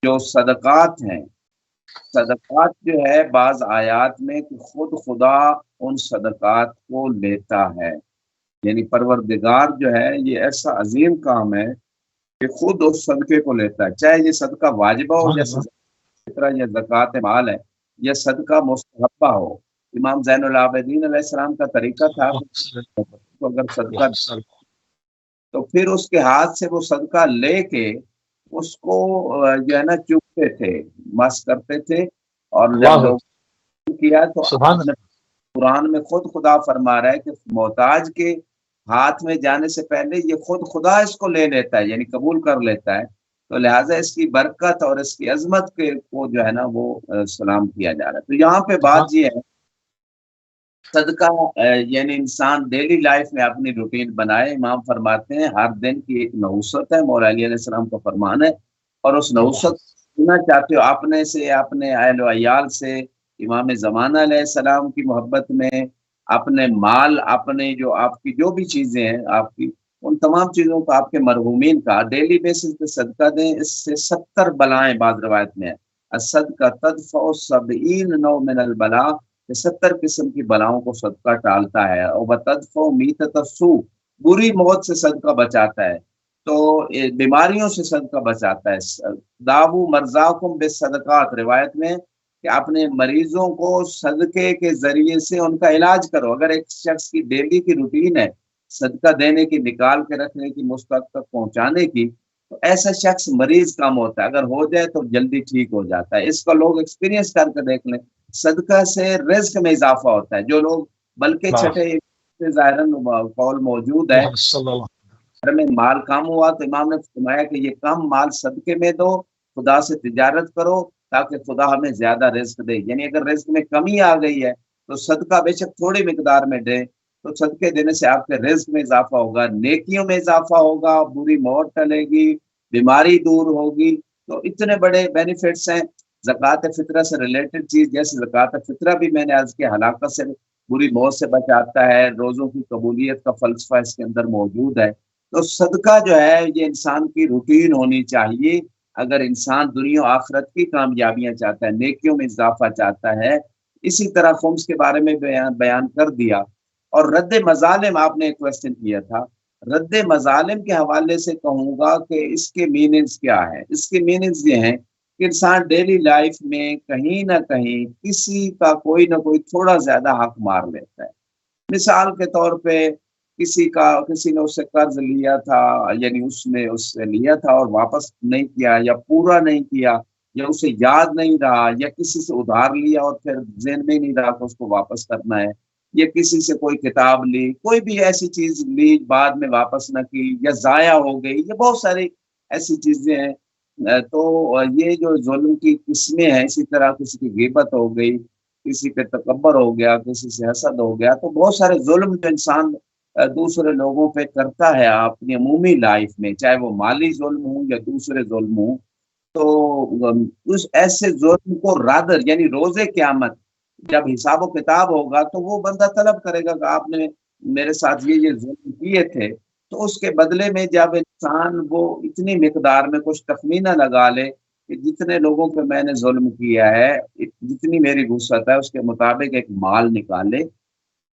جو صدقات ہیں، صدقات جو ہے بعض آیات میں کہ خود خدا ان صدقات کو لیتا ہے، یعنی پروردگار جو ہے یہ ایسا عظیم کام ہے کہ خود اس صدقے کو لیتا ہے، چاہے یہ صدقہ واجبہ ہو سبحان جیسے اللہ، فطرہ یا زکوٰۃ مال ہے، یا صدقہ مستحبہ ہو۔ امام زین العابدین علیہ السلام کا طریقہ تھا کہ اگر صدقہ تو پھر اس کے ہاتھ سے وہ صدقہ لے کے اس کو جو ہے نا چومتے تھے، مس کرتے تھے، اور جب اللہ، لوگ کیا تو سبحان آپ نے اللہ، قرآن میں خود خدا فرما رہا ہے کہ محتاج کے ہاتھ میں جانے سے پہلے یہ خود خدا اس کو لے لیتا ہے، یعنی قبول کر لیتا ہے۔ تو لہٰذا اس کی برکت اور اس کی عظمت کے کو جو ہے نا وہ سلام کیا جا رہا ہے۔ تو یہاں پہ سبحان بات یہ ہے صدقہ یعنی انسان ڈیلی لائف میں اپنی روٹین بنائے۔ امام فرماتے ہیں ہر دن کی ایک نحوست ہے، مولا علی علیہ السلام کا فرمان ہے، اور اس اللہ، نحوست سننا چاہتے ہو اپنے سے، اپنے اہل و عیال سے، امام زمانہ علیہ السلام کی محبت میں، اپنے مال، اپنے جو آپ کی جو بھی چیزیں ہیں آپ کی، ان تمام چیزوں کو آپ کے مرحومین کا ڈیلی بیسس پہ صدقہ دیں۔ اس سے 70 بلائیں بعض روایت میں ہے، الصدقہ تدفع 70 نوع من البلاء، کہ 70 قسم کی بلاؤں کو صدقہ ٹالتا ہے، اور بتدفع میتۃ السوء، بری موت سے صدقہ بچاتا ہے، تو بیماریوں سے صدقہ بچاتا ہے۔ داؤ مرضاکم بالصدقات، روایت میں کہ اپنے مریضوں کو صدقے کے ذریعے سے ان کا علاج کرو۔ اگر ایک شخص کی ڈیلی کی روٹین ہے صدقہ دینے کی، نکال کے رکھنے کی، مستحق تک پہنچانے کی، تو ایسا شخص مریض کم ہوتا ہے، اگر ہو جائے تو جلدی ٹھیک ہو جاتا ہے۔ اس کا لوگ ایکسپیرینس کر کے دیکھ لیں، صدقہ سے رزق میں اضافہ ہوتا ہے۔ جو لوگ بلکہ چھٹے ظاہراً قول موجود ہے، محمد صلی اللہ، گھر میں مال کم ہوا تو امام نے فرمایا کہ یہ کم مال صدقے میں دو، خدا سے تجارت کرو تاکہ خدا ہمیں زیادہ رزق دے۔ یعنی اگر رزق میں کمی آ گئی ہے تو صدقہ بے شک تھوڑی مقدار میں دے، تو صدقے دینے سے آپ کے رزق میں اضافہ ہوگا، نیکیوں میں اضافہ ہوگا، بری موت ٹلے گی، بیماری دور ہوگی۔ تو اتنے بڑے بینیفٹس ہیں۔ زکوٰۃ فطرہ سے ریلیٹڈ چیز جیسے زکوٰۃ فطرہ بھی میں نے عرض کیا ہلاکت سے، بری موت سے بچاتا ہے، روزوں کی قبولیت کا فلسفہ اس کے اندر موجود ہے۔ تو صدقہ جو ہے یہ انسان کی روٹین ہونی چاہیے، اگر انسان دنیا و آخرت کی کامیابیاں چاہتا ہے، نیکیوں میں اضافہ چاہتا ہے۔ اسی طرح خمس کے بارے میں بیان کر دیا۔ اور رد مظالم آپ نے ایک کوشچن کیا تھا، رد مظالم کے حوالے سے کہوں گا کہ اس کے میننگز کیا ہے۔ اس کے میننگز یہ ہیں کہ انسان ڈیلی لائف میں کہیں نہ کہیں کسی کا کوئی نہ کوئی تھوڑا زیادہ حق مار لیتا ہے۔ مثال کے طور پہ کسی نے اس سے قرض لیا تھا، یعنی اس نے اس سے لیا تھا اور واپس نہیں کیا، یا پورا نہیں کیا، یا اسے یاد نہیں رہا، یا کسی سے ادھار لیا اور پھر ذہن میں نہیں رہا کہ اس کو واپس کرنا ہے، یا کسی سے کوئی کتاب لی، کوئی بھی ایسی چیز لی بعد میں واپس نہ کی، یا ضائع ہو گئی، یہ بہت ساری ایسی چیزیں ہیں۔ تو یہ جو ظلم کی قسمیں ہیں، اسی طرح کسی کی غیبت ہو گئی، کسی پہ تکبر ہو گیا، کسی سے حسد ہو گیا، تو بہت سارے ظلم جو انسان دوسرے لوگوں پہ کرتا ہے اپنی عمومی لائف میں، چاہے وہ مالی ظلم ہوں یا دوسرے ظلم ہوں، تو اس ایسے ظلم کو رادر یعنی روز قیامت جب حساب و کتاب ہوگا تو وہ بندہ طلب کرے گا کہ آپ نے میرے ساتھ یہ ظلم کیے تھے، تو اس کے بدلے میں جب انسان وہ اتنی مقدار میں کچھ تخمینہ لگا لے کہ جتنے لوگوں پہ میں نے ظلم کیا ہے، جتنی میری وسعت ہے اس کے مطابق ایک مال نکالے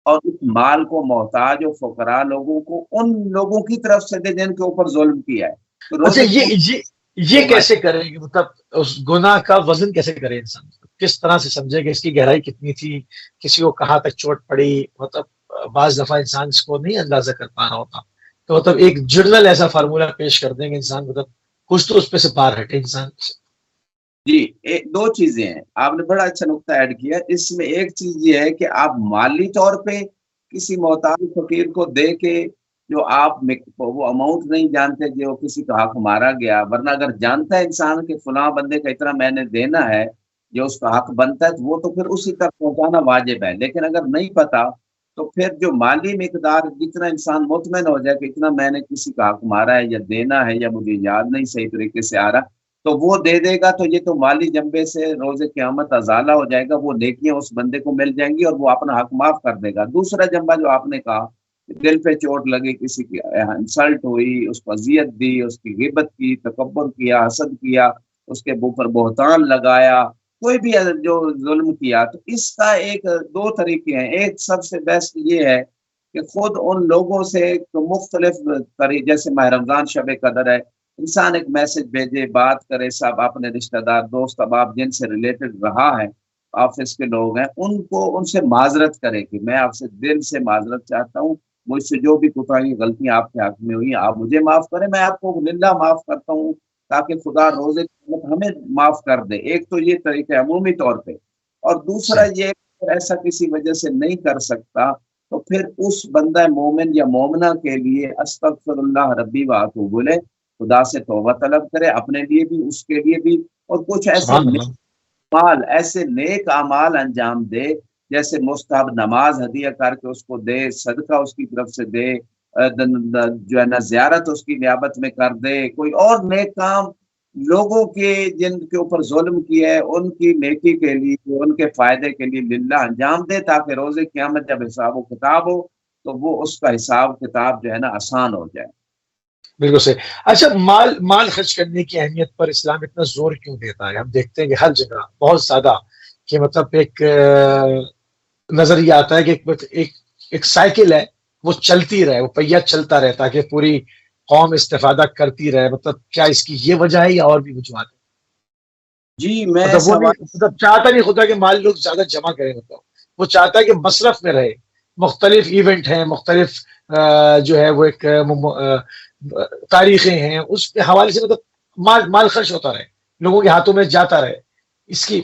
اور اس مال کو محتاج و فقراء لوگوں کو ان لوگوں کی طرف سے دے جن کے اوپر ظلم کیا ہے، تو اچھا، روزے یہ کیسے کرے گی؟ مطلب اس گناہ کا وزن کیسے کرے انسان؟ کس طرح سے سمجھے کہ اس کی گہرائی کتنی تھی، کسی کو کہاں تک چوٹ پڑی؟ مطلب بعض دفعہ انسان اس کو نہیں اندازہ کر پا رہا ہوتا، تو مطلب ایک جرنل ایسا فارمولا پیش کر دیں گے انسان مطلب کچھ تو اس پہ سے پار ہٹے انسان سے۔ جی، دو چیزیں ہیں، آپ نے بڑا اچھا نقطہ ایڈ کیا۔ اس میں ایک چیز یہ ہے کہ آپ مالی طور پہ کسی محتاج فقیر کو دے کے جو آپ وہ اماؤنٹ نہیں جانتے جو کسی کا حق مارا گیا، ورنہ اگر جانتا ہے انسان کہ فلاں بندے کا اتنا میں نے دینا ہے جو اس کا حق بنتا ہے، تو وہ تو پھر اسی تک پہنچانا واجب ہے۔ لیکن اگر نہیں پتا تو پھر جو مالی مقدار جتنا انسان مطمئن ہو جائے کہ اتنا میں نے کسی کا حق مارا ہے یا دینا ہے یا مجھے یاد نہیں صحیح طریقے سے آ رہا، تو وہ دے دے گا، تو یہ تو مالی جنبے سے روز قیامت ازالہ ہو جائے گا، وہ نیکیاں اس بندے کو مل جائیں گی اور وہ اپنا حق معاف کر دے گا۔ دوسرا جنبہ جو آپ نے کہا، دل پہ چوٹ لگی، کسی کی انسلٹ ہوئی، اس کو اذیت دی، اس کی غیبت کی، تکبر کیا، حسد کیا، اس کے اوپر بہتان لگایا، کوئی بھی جو ظلم کیا، تو اس کا ایک دو طریقے ہیں۔ ایک سب سے بیسٹ یہ ہے کہ خود ان لوگوں سے مختلف طریقے، جیسے ماہ رمضان شب قدر ہے، انسان ایک میسج بھیجے، بات کرے، سب اپنے رشتہ دار، دوست، احباب جن سے ریلیٹڈ رہا ہے، آفس کے لوگ ہیں، ان سے معذرت کرے کہ میں آپ سے دل سے معذرت چاہتا ہوں، مجھ سے جو بھی کوتاہی غلطیاں آپ کے حق میں ہوئی آپ مجھے معاف کریں، میں آپ کو للہ معاف کرتا ہوں، تاکہ خدا روز قیامت ہمیں معاف کر دے۔ ایک تو یہ طریقہ عمومی طور پہ، اور دوسرا یہ کہ ایسا کسی وجہ سے نہیں کر سکتا تو پھر اس بندہ مومن یا مومنہ کے لیے استغفر اللہ ربی واتوب الیہ، خدا سے توبہ طلب کرے، اپنے لیے بھی اس کے لیے بھی، اور کچھ ایسے سبحان اللہ۔ ایسے نیک اعمال انجام دے، جیسے مستحب نماز ہدیہ کر کے اس کو دے، صدقہ اس کی طرف سے دے، جو ہے نا زیارت اس کی نیابت میں کر دے، کوئی اور نیک کام لوگوں کے جن کے اوپر ظلم کیا ہے ان کی نیکی کے لیے، ان کے فائدے کے لیے للہ انجام دے، تاکہ روز قیامت جب حساب و کتاب ہو تو وہ اس کا حساب کتاب جو ہے نا آسان ہو جائے۔ بالکل صحیح۔ اچھا، مال خرچ کرنے کی اہمیت پر اسلام اتنا زور کیوں دیتا ہے؟ ہم دیکھتے ہیں کہ ہر جگہ بہت زیادہ، کہ مطلب ایک نظر یہ آتا ہے کہ ایک سائیکل ہے، وہ چلتی رہے، وہ پہیہ چلتا رہے تاکہ پوری قوم استفادہ کرتی رہے۔ مطلب کیا اس کی یہ وجہ ہے یا اور بھی وجوہات ہیں؟ جی میں مطلب وہ نہیں، سوال مطلب چاہتا نہیں خدا کہ مال لوگ زیادہ جمع کریں، مطلب وہ چاہتا ہے کہ مصرف میں رہے۔ مختلف ایونٹ ہیں، مختلف جو ہے وہ ایک تاریخیں ہیں، اس کے حوالے سے مطلب مال خرچ ہوتا رہے، لوگوں کے ہاتھوں میں جاتا رہے۔ اس کی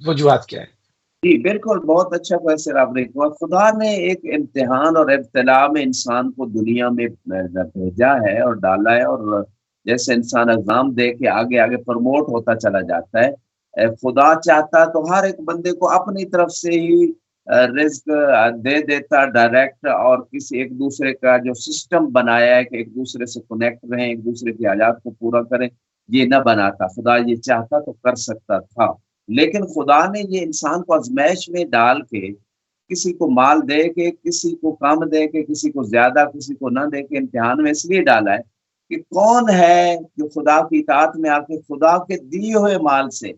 وجوہات کیا ہے؟ جی بالکل، بہت اچھا کوشچن آپ نے کیا۔ خدا نے ایک امتحان اور ابتلا میں انسان کو دنیا میں بھیجا ہے اور ڈالا ہے، اور جیسے انسان ایگزام دے کے آگے آگے پروموٹ ہوتا چلا جاتا ہے، خدا چاہتا تو ہر ایک بندے کو اپنی طرف سے ہی رزق دے دیتا ڈائریکٹ، اور کسی ایک دوسرے کا جو سسٹم بنایا ہے کہ ایک دوسرے سے کنیکٹ رہیں، ایک دوسرے کی حاجات کو پورا کریں، یہ نہ بناتا۔ خدا یہ چاہتا تو کر سکتا تھا، لیکن خدا نے یہ انسان کو آزمائش میں ڈال کے، کسی کو مال دے کے، کسی کو کم دے کے، کسی کو زیادہ، کسی کو نہ دے کے، امتحان میں اس لیے ڈالا ہے کہ کون ہے جو خدا کی اطاعت میں آ کے خدا کے دیے ہوئے مال سے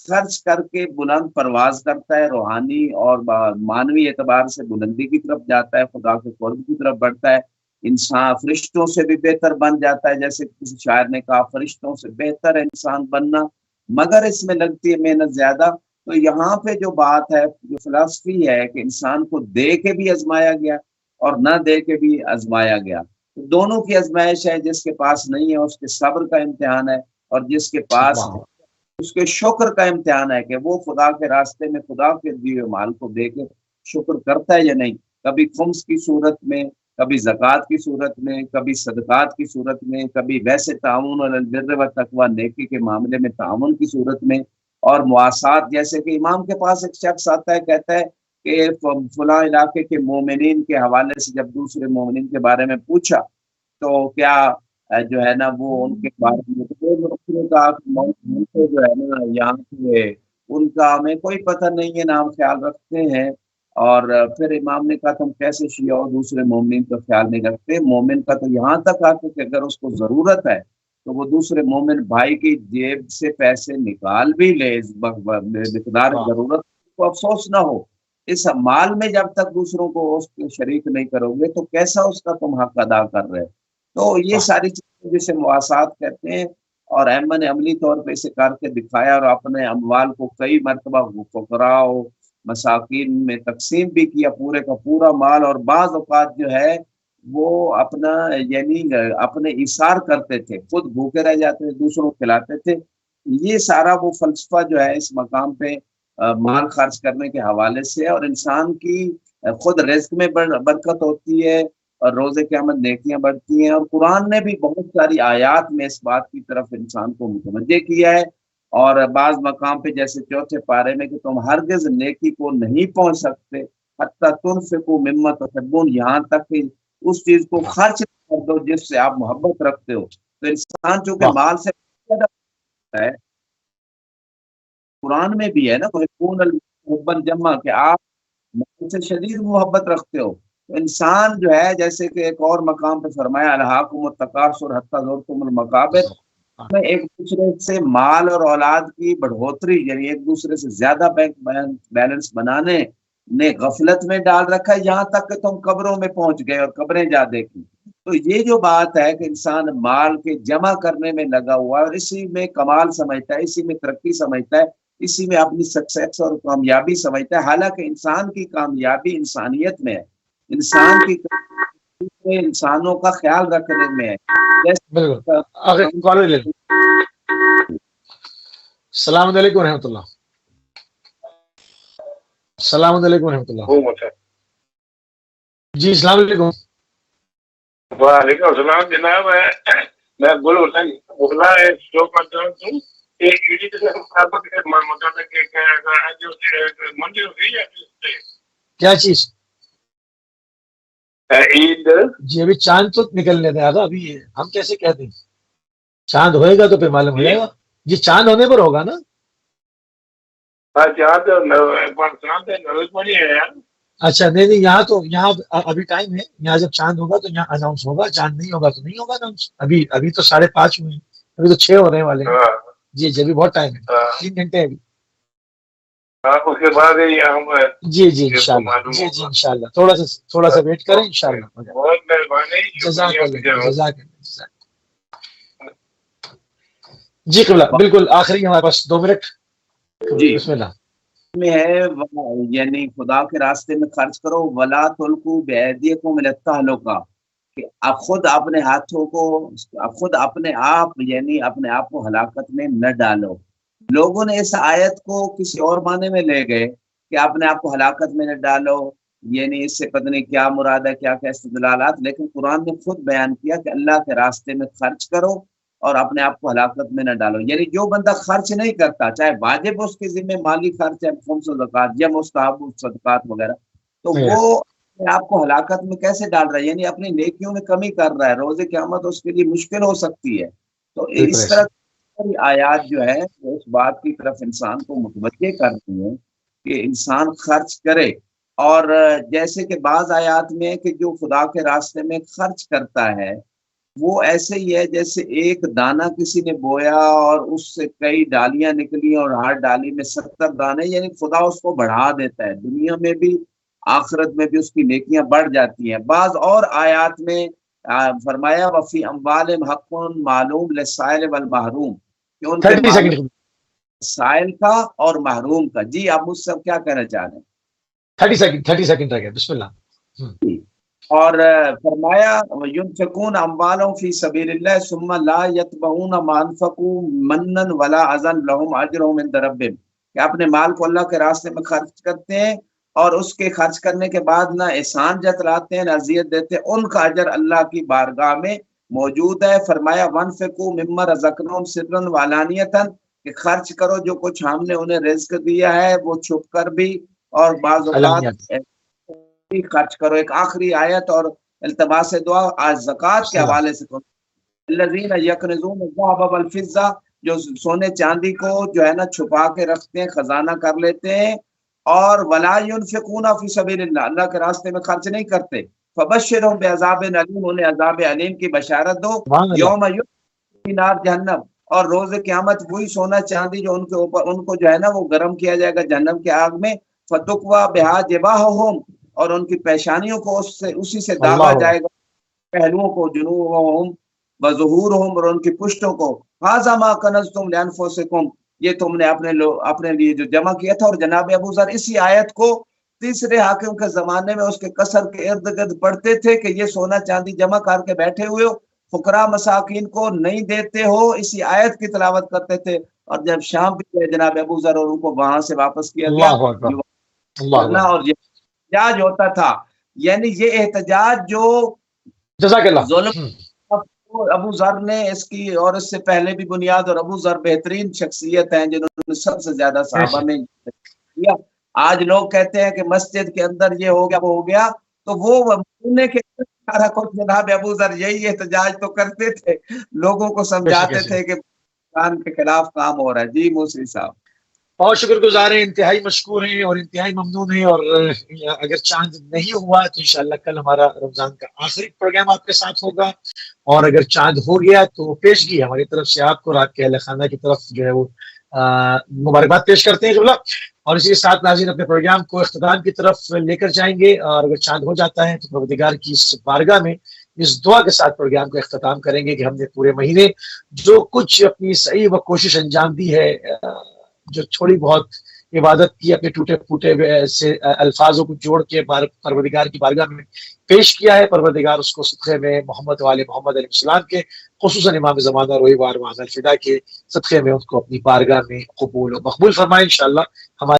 خرچ کر کے بلند پرواز کرتا ہے، روحانی اور مانوی اعتبار سے بلندی کی طرف جاتا ہے، خدا کے قرب کی طرف بڑھتا ہے، انسان فرشتوں سے بھی بہتر بن جاتا ہے۔ جیسے کسی شاعر نے کہا، فرشتوں سے بہتر ہے انسان بننا، مگر اس میں لگتی ہے محنت زیادہ۔ تو یہاں پہ جو بات ہے، جو فلسفی ہے کہ انسان کو دے کے بھی آزمایا گیا اور نہ دے کے بھی آزمایا گیا، تو دونوں کی آزمائش ہے۔ جس کے پاس نہیں ہے اس کے صبر کا امتحان ہے، اور جس کے پاس واہ، اس کے شکر کا امتحان ہے کہ وہ خدا کے راستے میں خدا کے دیے مال کو دے کے شکر کرتا ہے یا نہیں، کبھی خمس کی صورت میں، کبھی زکوٰۃ کی صورت میں، کبھی صدقات کی صورت میں، کبھی ویسے تعاون علی البر والتقوی نیکی کے معاملے میں تعاون کی صورت میں، اور مواسات، جیسے کہ امام کے پاس ایک شخص آتا ہے، کہتا ہے کہ فلاں علاقے کے مومنین کے حوالے سے جب دوسرے مومنین کے بارے میں پوچھا تو کیا جو ہے نا وہ ان کے بارے میں کہا کہ جو ہے نا یہاں کے ان کا ہمیں کوئی پتہ نہیں ہے، نہ ہم خیال رکھتے ہیں۔ اور پھر امام نے کہا تم کیسے شیعہ اور دوسرے مومنین کا خیال نہیں رکھتے؟ مومن کا تو یہاں تک آتے کہ اگر اس کو ضرورت ہے تو وہ دوسرے مومن بھائی کی جیب سے پیسے نکال بھی لے اس مقدار ضرورت کو افسوس نہ ہو۔ اس مال میں جب تک دوسروں کو اس کے شریک نہیں کرو گے تو کیسا اس کا تم حق ادا کر رہے؟ تو یہ ساری چیزیں جسے مواسات کہتے ہیں، اور احمد نے عملی طور پہ اسے کر کے دکھایا اور اپنے اموال کو کئی مرتبہ فقراء و مساکین میں تقسیم بھی کیا، پورے کا پورا مال، اور بعض اوقات جو ہے وہ اپنا یعنی اپنے ایثار کرتے تھے، خود بھوکے رہ جاتے تھے، دوسروں کو کھلاتے تھے۔ یہ سارا وہ فلسفہ جو ہے اس مقام پہ مال خرچ کرنے کے حوالے سے، اور انسان کی خود رزق میں برکت ہوتی ہے اور روز قیامت نیکیاں بڑھتی ہیں، اور قرآن نے بھی بہت ساری آیات میں اس بات کی طرف انسان کو متوجہ کیا ہے، اور بعض مقام پہ جیسے چوتھے پارے میں کہ تم ہرگز نیکی کو نہیں پہنچ سکتے حتی تنفقوا مما تحبون، یہاں تک کہ اس چیز کو خرچ کر دو جس سے آپ محبت رکھتے ہو۔ تو انسان چونکہ مال سے ہے، قرآن میں بھی ہے نا حبا جما کہ آپ مال سے شدید محبت رکھتے ہو۔ تو انسان جو ہے جیسے کہ ایک اور مقام پہ فرمایا الہاکم التکاثر حتی زرتم المقابر، میں ایک دوسرے سے مال اور اولاد کی بڑھوتری یعنی ایک دوسرے سے زیادہ بینک بیلنس بنانے نے غفلت میں ڈال رکھا ہے، یہاں تک کہ تم قبروں میں پہنچ گئے اور قبریں جا دیکھی۔ تو یہ جو بات ہے کہ انسان مال کے جمع کرنے میں لگا ہوا ہے اور اسی میں کمال سمجھتا ہے، اسی میں ترقی سمجھتا ہے، اسی میں اپنی سکسیس اور کامیابی سمجھتا ہے، حالانکہ انسان کی کامیابی انسانیت میں ہے، انسان کی انسانوں کا خیال رکھنے میں ہے۔ بالکل۔ السلام علیکم ورحمۃ اللہ۔ السلام علیکم ورحمۃ اللہ۔ جی السلام علیکم۔ وعلیکم السلام جناب، میں گل حسین بغلا شو کرتا ہوں۔ کیا چیز؟ عید جی ابھی چاند تو نکلنے دیں آگا، ابھی ہم کیسے کہتے ہیں؟ چاند ہوئے گا تو پھر معلوم ہو جائے گا۔ جی چاند ہونے پر ہوگا نا؟ اچھا نہیں یہاں تو یہاں ابھی ٹائم ہے، یہاں جب چاند ہوگا تو یہاں اناؤنس ہوگا، چاند نہیں ہوگا تو نہیں ہوگا اناؤنس۔ ابھی تو 5:30 ہوئے ہیں، ابھی تو 6 ہونے والے ہیں۔ جی جی ابھی بہت ٹائم ہے، 3 گھنٹے ابھی۔ اس کے بعد جی جی انشاءاللہ، جی جی انشاءاللہ تھوڑا سا ویٹ کریں انشاءاللہ۔ بہت مہربانی، جزاک اللہ، جزاک اللہ۔ جی قبلہ بالکل آخری ہمارے پاس 2 منٹ۔ جی بسم اللہ میں ہے یعنی خدا کے راستے میں خرچ کرو، ولا تلقوا بأیدیکم الی التہلکہ، کہ آپ خود اپنے ہاتھوں کو خود اپنے آپ یعنی اپنے آپ کو ہلاکت میں نہ ڈالو۔ لوگوں نے اس آیت کو کسی اور معنی میں لے گئے کہ اپنے آپ کو ہلاکت میں نہ ڈالو، یعنی اس سے پتہ نہیں کیا مراد ہے، کیا کیا استدلالات، لیکن قرآن نے خود بیان کیا کہ اللہ کے راستے میں خرچ کرو اور اپنے آپ کو ہلاکت میں نہ ڈالو۔ یعنی جو بندہ خرچ نہیں کرتا، چاہے واجب اس کے ذمہ مالی خرچ ہے، خمس و زکوٰۃ یا مستحب صدقات وغیرہ، تو وہ اپنے آپ کو ہلاکت میں کیسے ڈال رہا ہے؟ یعنی اپنی نیکیوں میں کمی کر رہا ہے، روز قیامت اس کے لیے مشکل ہو سکتی ہے۔ تو اس طرح کی آیات جو ہے وہ اس بات کی طرف انسان کو متوجہ کرتی ہیں کہ انسان خرچ کرے، اور جیسے کہ بعض آیات میں کہ جو خدا کے راستے میں خرچ کرتا ہے وہ ایسے ہی ہے جیسے ایک دانہ کسی نے بویا اور اس سے کئی ڈالیاں نکلی اور ہر ڈالی میں 70 دانے، یعنی خدا اس کو بڑھا دیتا ہے، دنیا میں بھی آخرت میں بھی اس کی نیکیاں بڑھ جاتی ہیں۔ بعض اور آیات میں فرمایا وفی اموالہم حق معلوم للسائل والمحروم، کہ ان کے سائل کا اور محروم کا۔ جی آپ مجھ سے کیا کہنا چاہ رہے ہیں؟ 30 سیکنڈ رہ گیا، بسم اللہ۔ اور فرمایا ينفقون اموالهم في سبيل الله ثم لا يتبعون ما انفقوا منا ولا اذى لهم اجرهم عند ربهم، کہ اپنے مال کو اللہ کے راستے میں خرچ کرتے ہیں اور اس کے خرچ کرنے کے بعد نہ احسان جتلاتے ہیں نہ اذیت دیتے، ان کا اجر اللہ کی بارگاہ میں موجود ہے۔ فرمایا وانفقوا مما رزقناهم سرا وعلانیۃ، کہ خرچ کرو جو کچھ ہم نے انہیں رزق دیا ہے، وہ چھپ کر بھی اور بعض اوقات خرچ کرو. ایک آخری آیت اور التماس دعا آج زکوٰۃ کے حوالے سے. الذین یکنزون الذھب والفضہ، جو سونے چاندی کو جو ہے نا چھپا کے رکھتے ہیں، خزانہ کر لیتے ہیں، اور ولا ينفقون فی سبیل اللہ، اللہ کے راستے میں خرچ نہیں کرتے. فبشرهم بعذاب علیم، انہیں عذاب علیم کی بشارت دو. یوم یؤتی نار جہنم، اور روز قیامت وہی سونا چاندی جو ان کے اوپر ان کو جو ہے نا وہ گرم کیا جائے گا جہنم کے آگ میں. فتقوا بہا جباہہم، اور ان کی پیشانیوں کو اسی سے داغا جائے گا، پہلوؤں کو، جنوبہم وظہورہم، اور ان کی پشتوں کو. ھذا ما کنزتم لانفسکم، یہ تم نے اپنے لیے جو جمع کیا تھا. اور جناب ابو ذر اسی آیت کو تیسرے حاکم کے زمانے میں اس کے قصر کے ارد گرد پڑھتے تھے کہ یہ سونا چاندی جمع کر کے بیٹھے ہوئے ہو، فقراء مساکین کو نہیں دیتے ہو. اسی آیت کی تلاوت کرتے تھے. اور جب شام بھی گئے جناب ابو ذر اور ان کو وہاں سے واپس کیا گیا، اور یہ احتجاج ہوتا تھا. یعنی یہ احتجاج جو جزاک اللہ ظلم ابو ذر نے اس کی، اور اس سے پہلے بھی بنیاد، اور ابو ذر بہترین شخصیت ہیں جنہوں نے سب سے زیادہ صحابہ میں کیا. آج لوگ کہتے ہیں کہ مسجد کے اندر یہ ہو گیا وہ ہو گیا، تو وہ مدینے کے سارا کچھ جناب ابو ذر یہی احتجاج تو کرتے تھے، لوگوں کو سمجھاتے تھے کہ پاکستان کے خلاف کام ہو رہا ہے. جی موسوی صاحب بہت شکر گزار ہیں، انتہائی مشکور ہیں اور انتہائی ممنون ہیں. اور اگر چاند نہیں ہوا تو انشاءاللہ کل ہمارا رمضان کا آخری پروگرام آپ کے ساتھ ہوگا، اور اگر چاند ہو گیا تو پیشگی ہماری طرف سے آپ کو اور آپ کے اہل خانہ کی طرف جو ہے وہ مبارکباد پیش کرتے ہیں جملہ. اور اسی کے ساتھ ناظرین اپنے پروگرام کو اختتام کی طرف لے کر جائیں گے. اور اگر چاند ہو جاتا ہے تو پروردگار کی اس بارگاہ میں اس دعا کے ساتھ پروگرام کو اختتام کریں گے کہ ہم نے پورے مہینے جو کچھ اپنی صحیح و کوشش انجام دی ہے، جو تھوڑی بہت عبادت کی، اپنے ٹوٹے پھوٹے سے الفاظوں کو جوڑ کے پروردگار کی بارگاہ میں پیش کیا ہے، پروردگار اس کو صدقے میں محمد والے محمد علیہ السلام کے، خصوصاً امام زمانہ روئی وار وحد الفدا کے صدقے میں اس کو اپنی بارگاہ میں قبول و مقبول فرمائے انشاءاللہ. ہمارے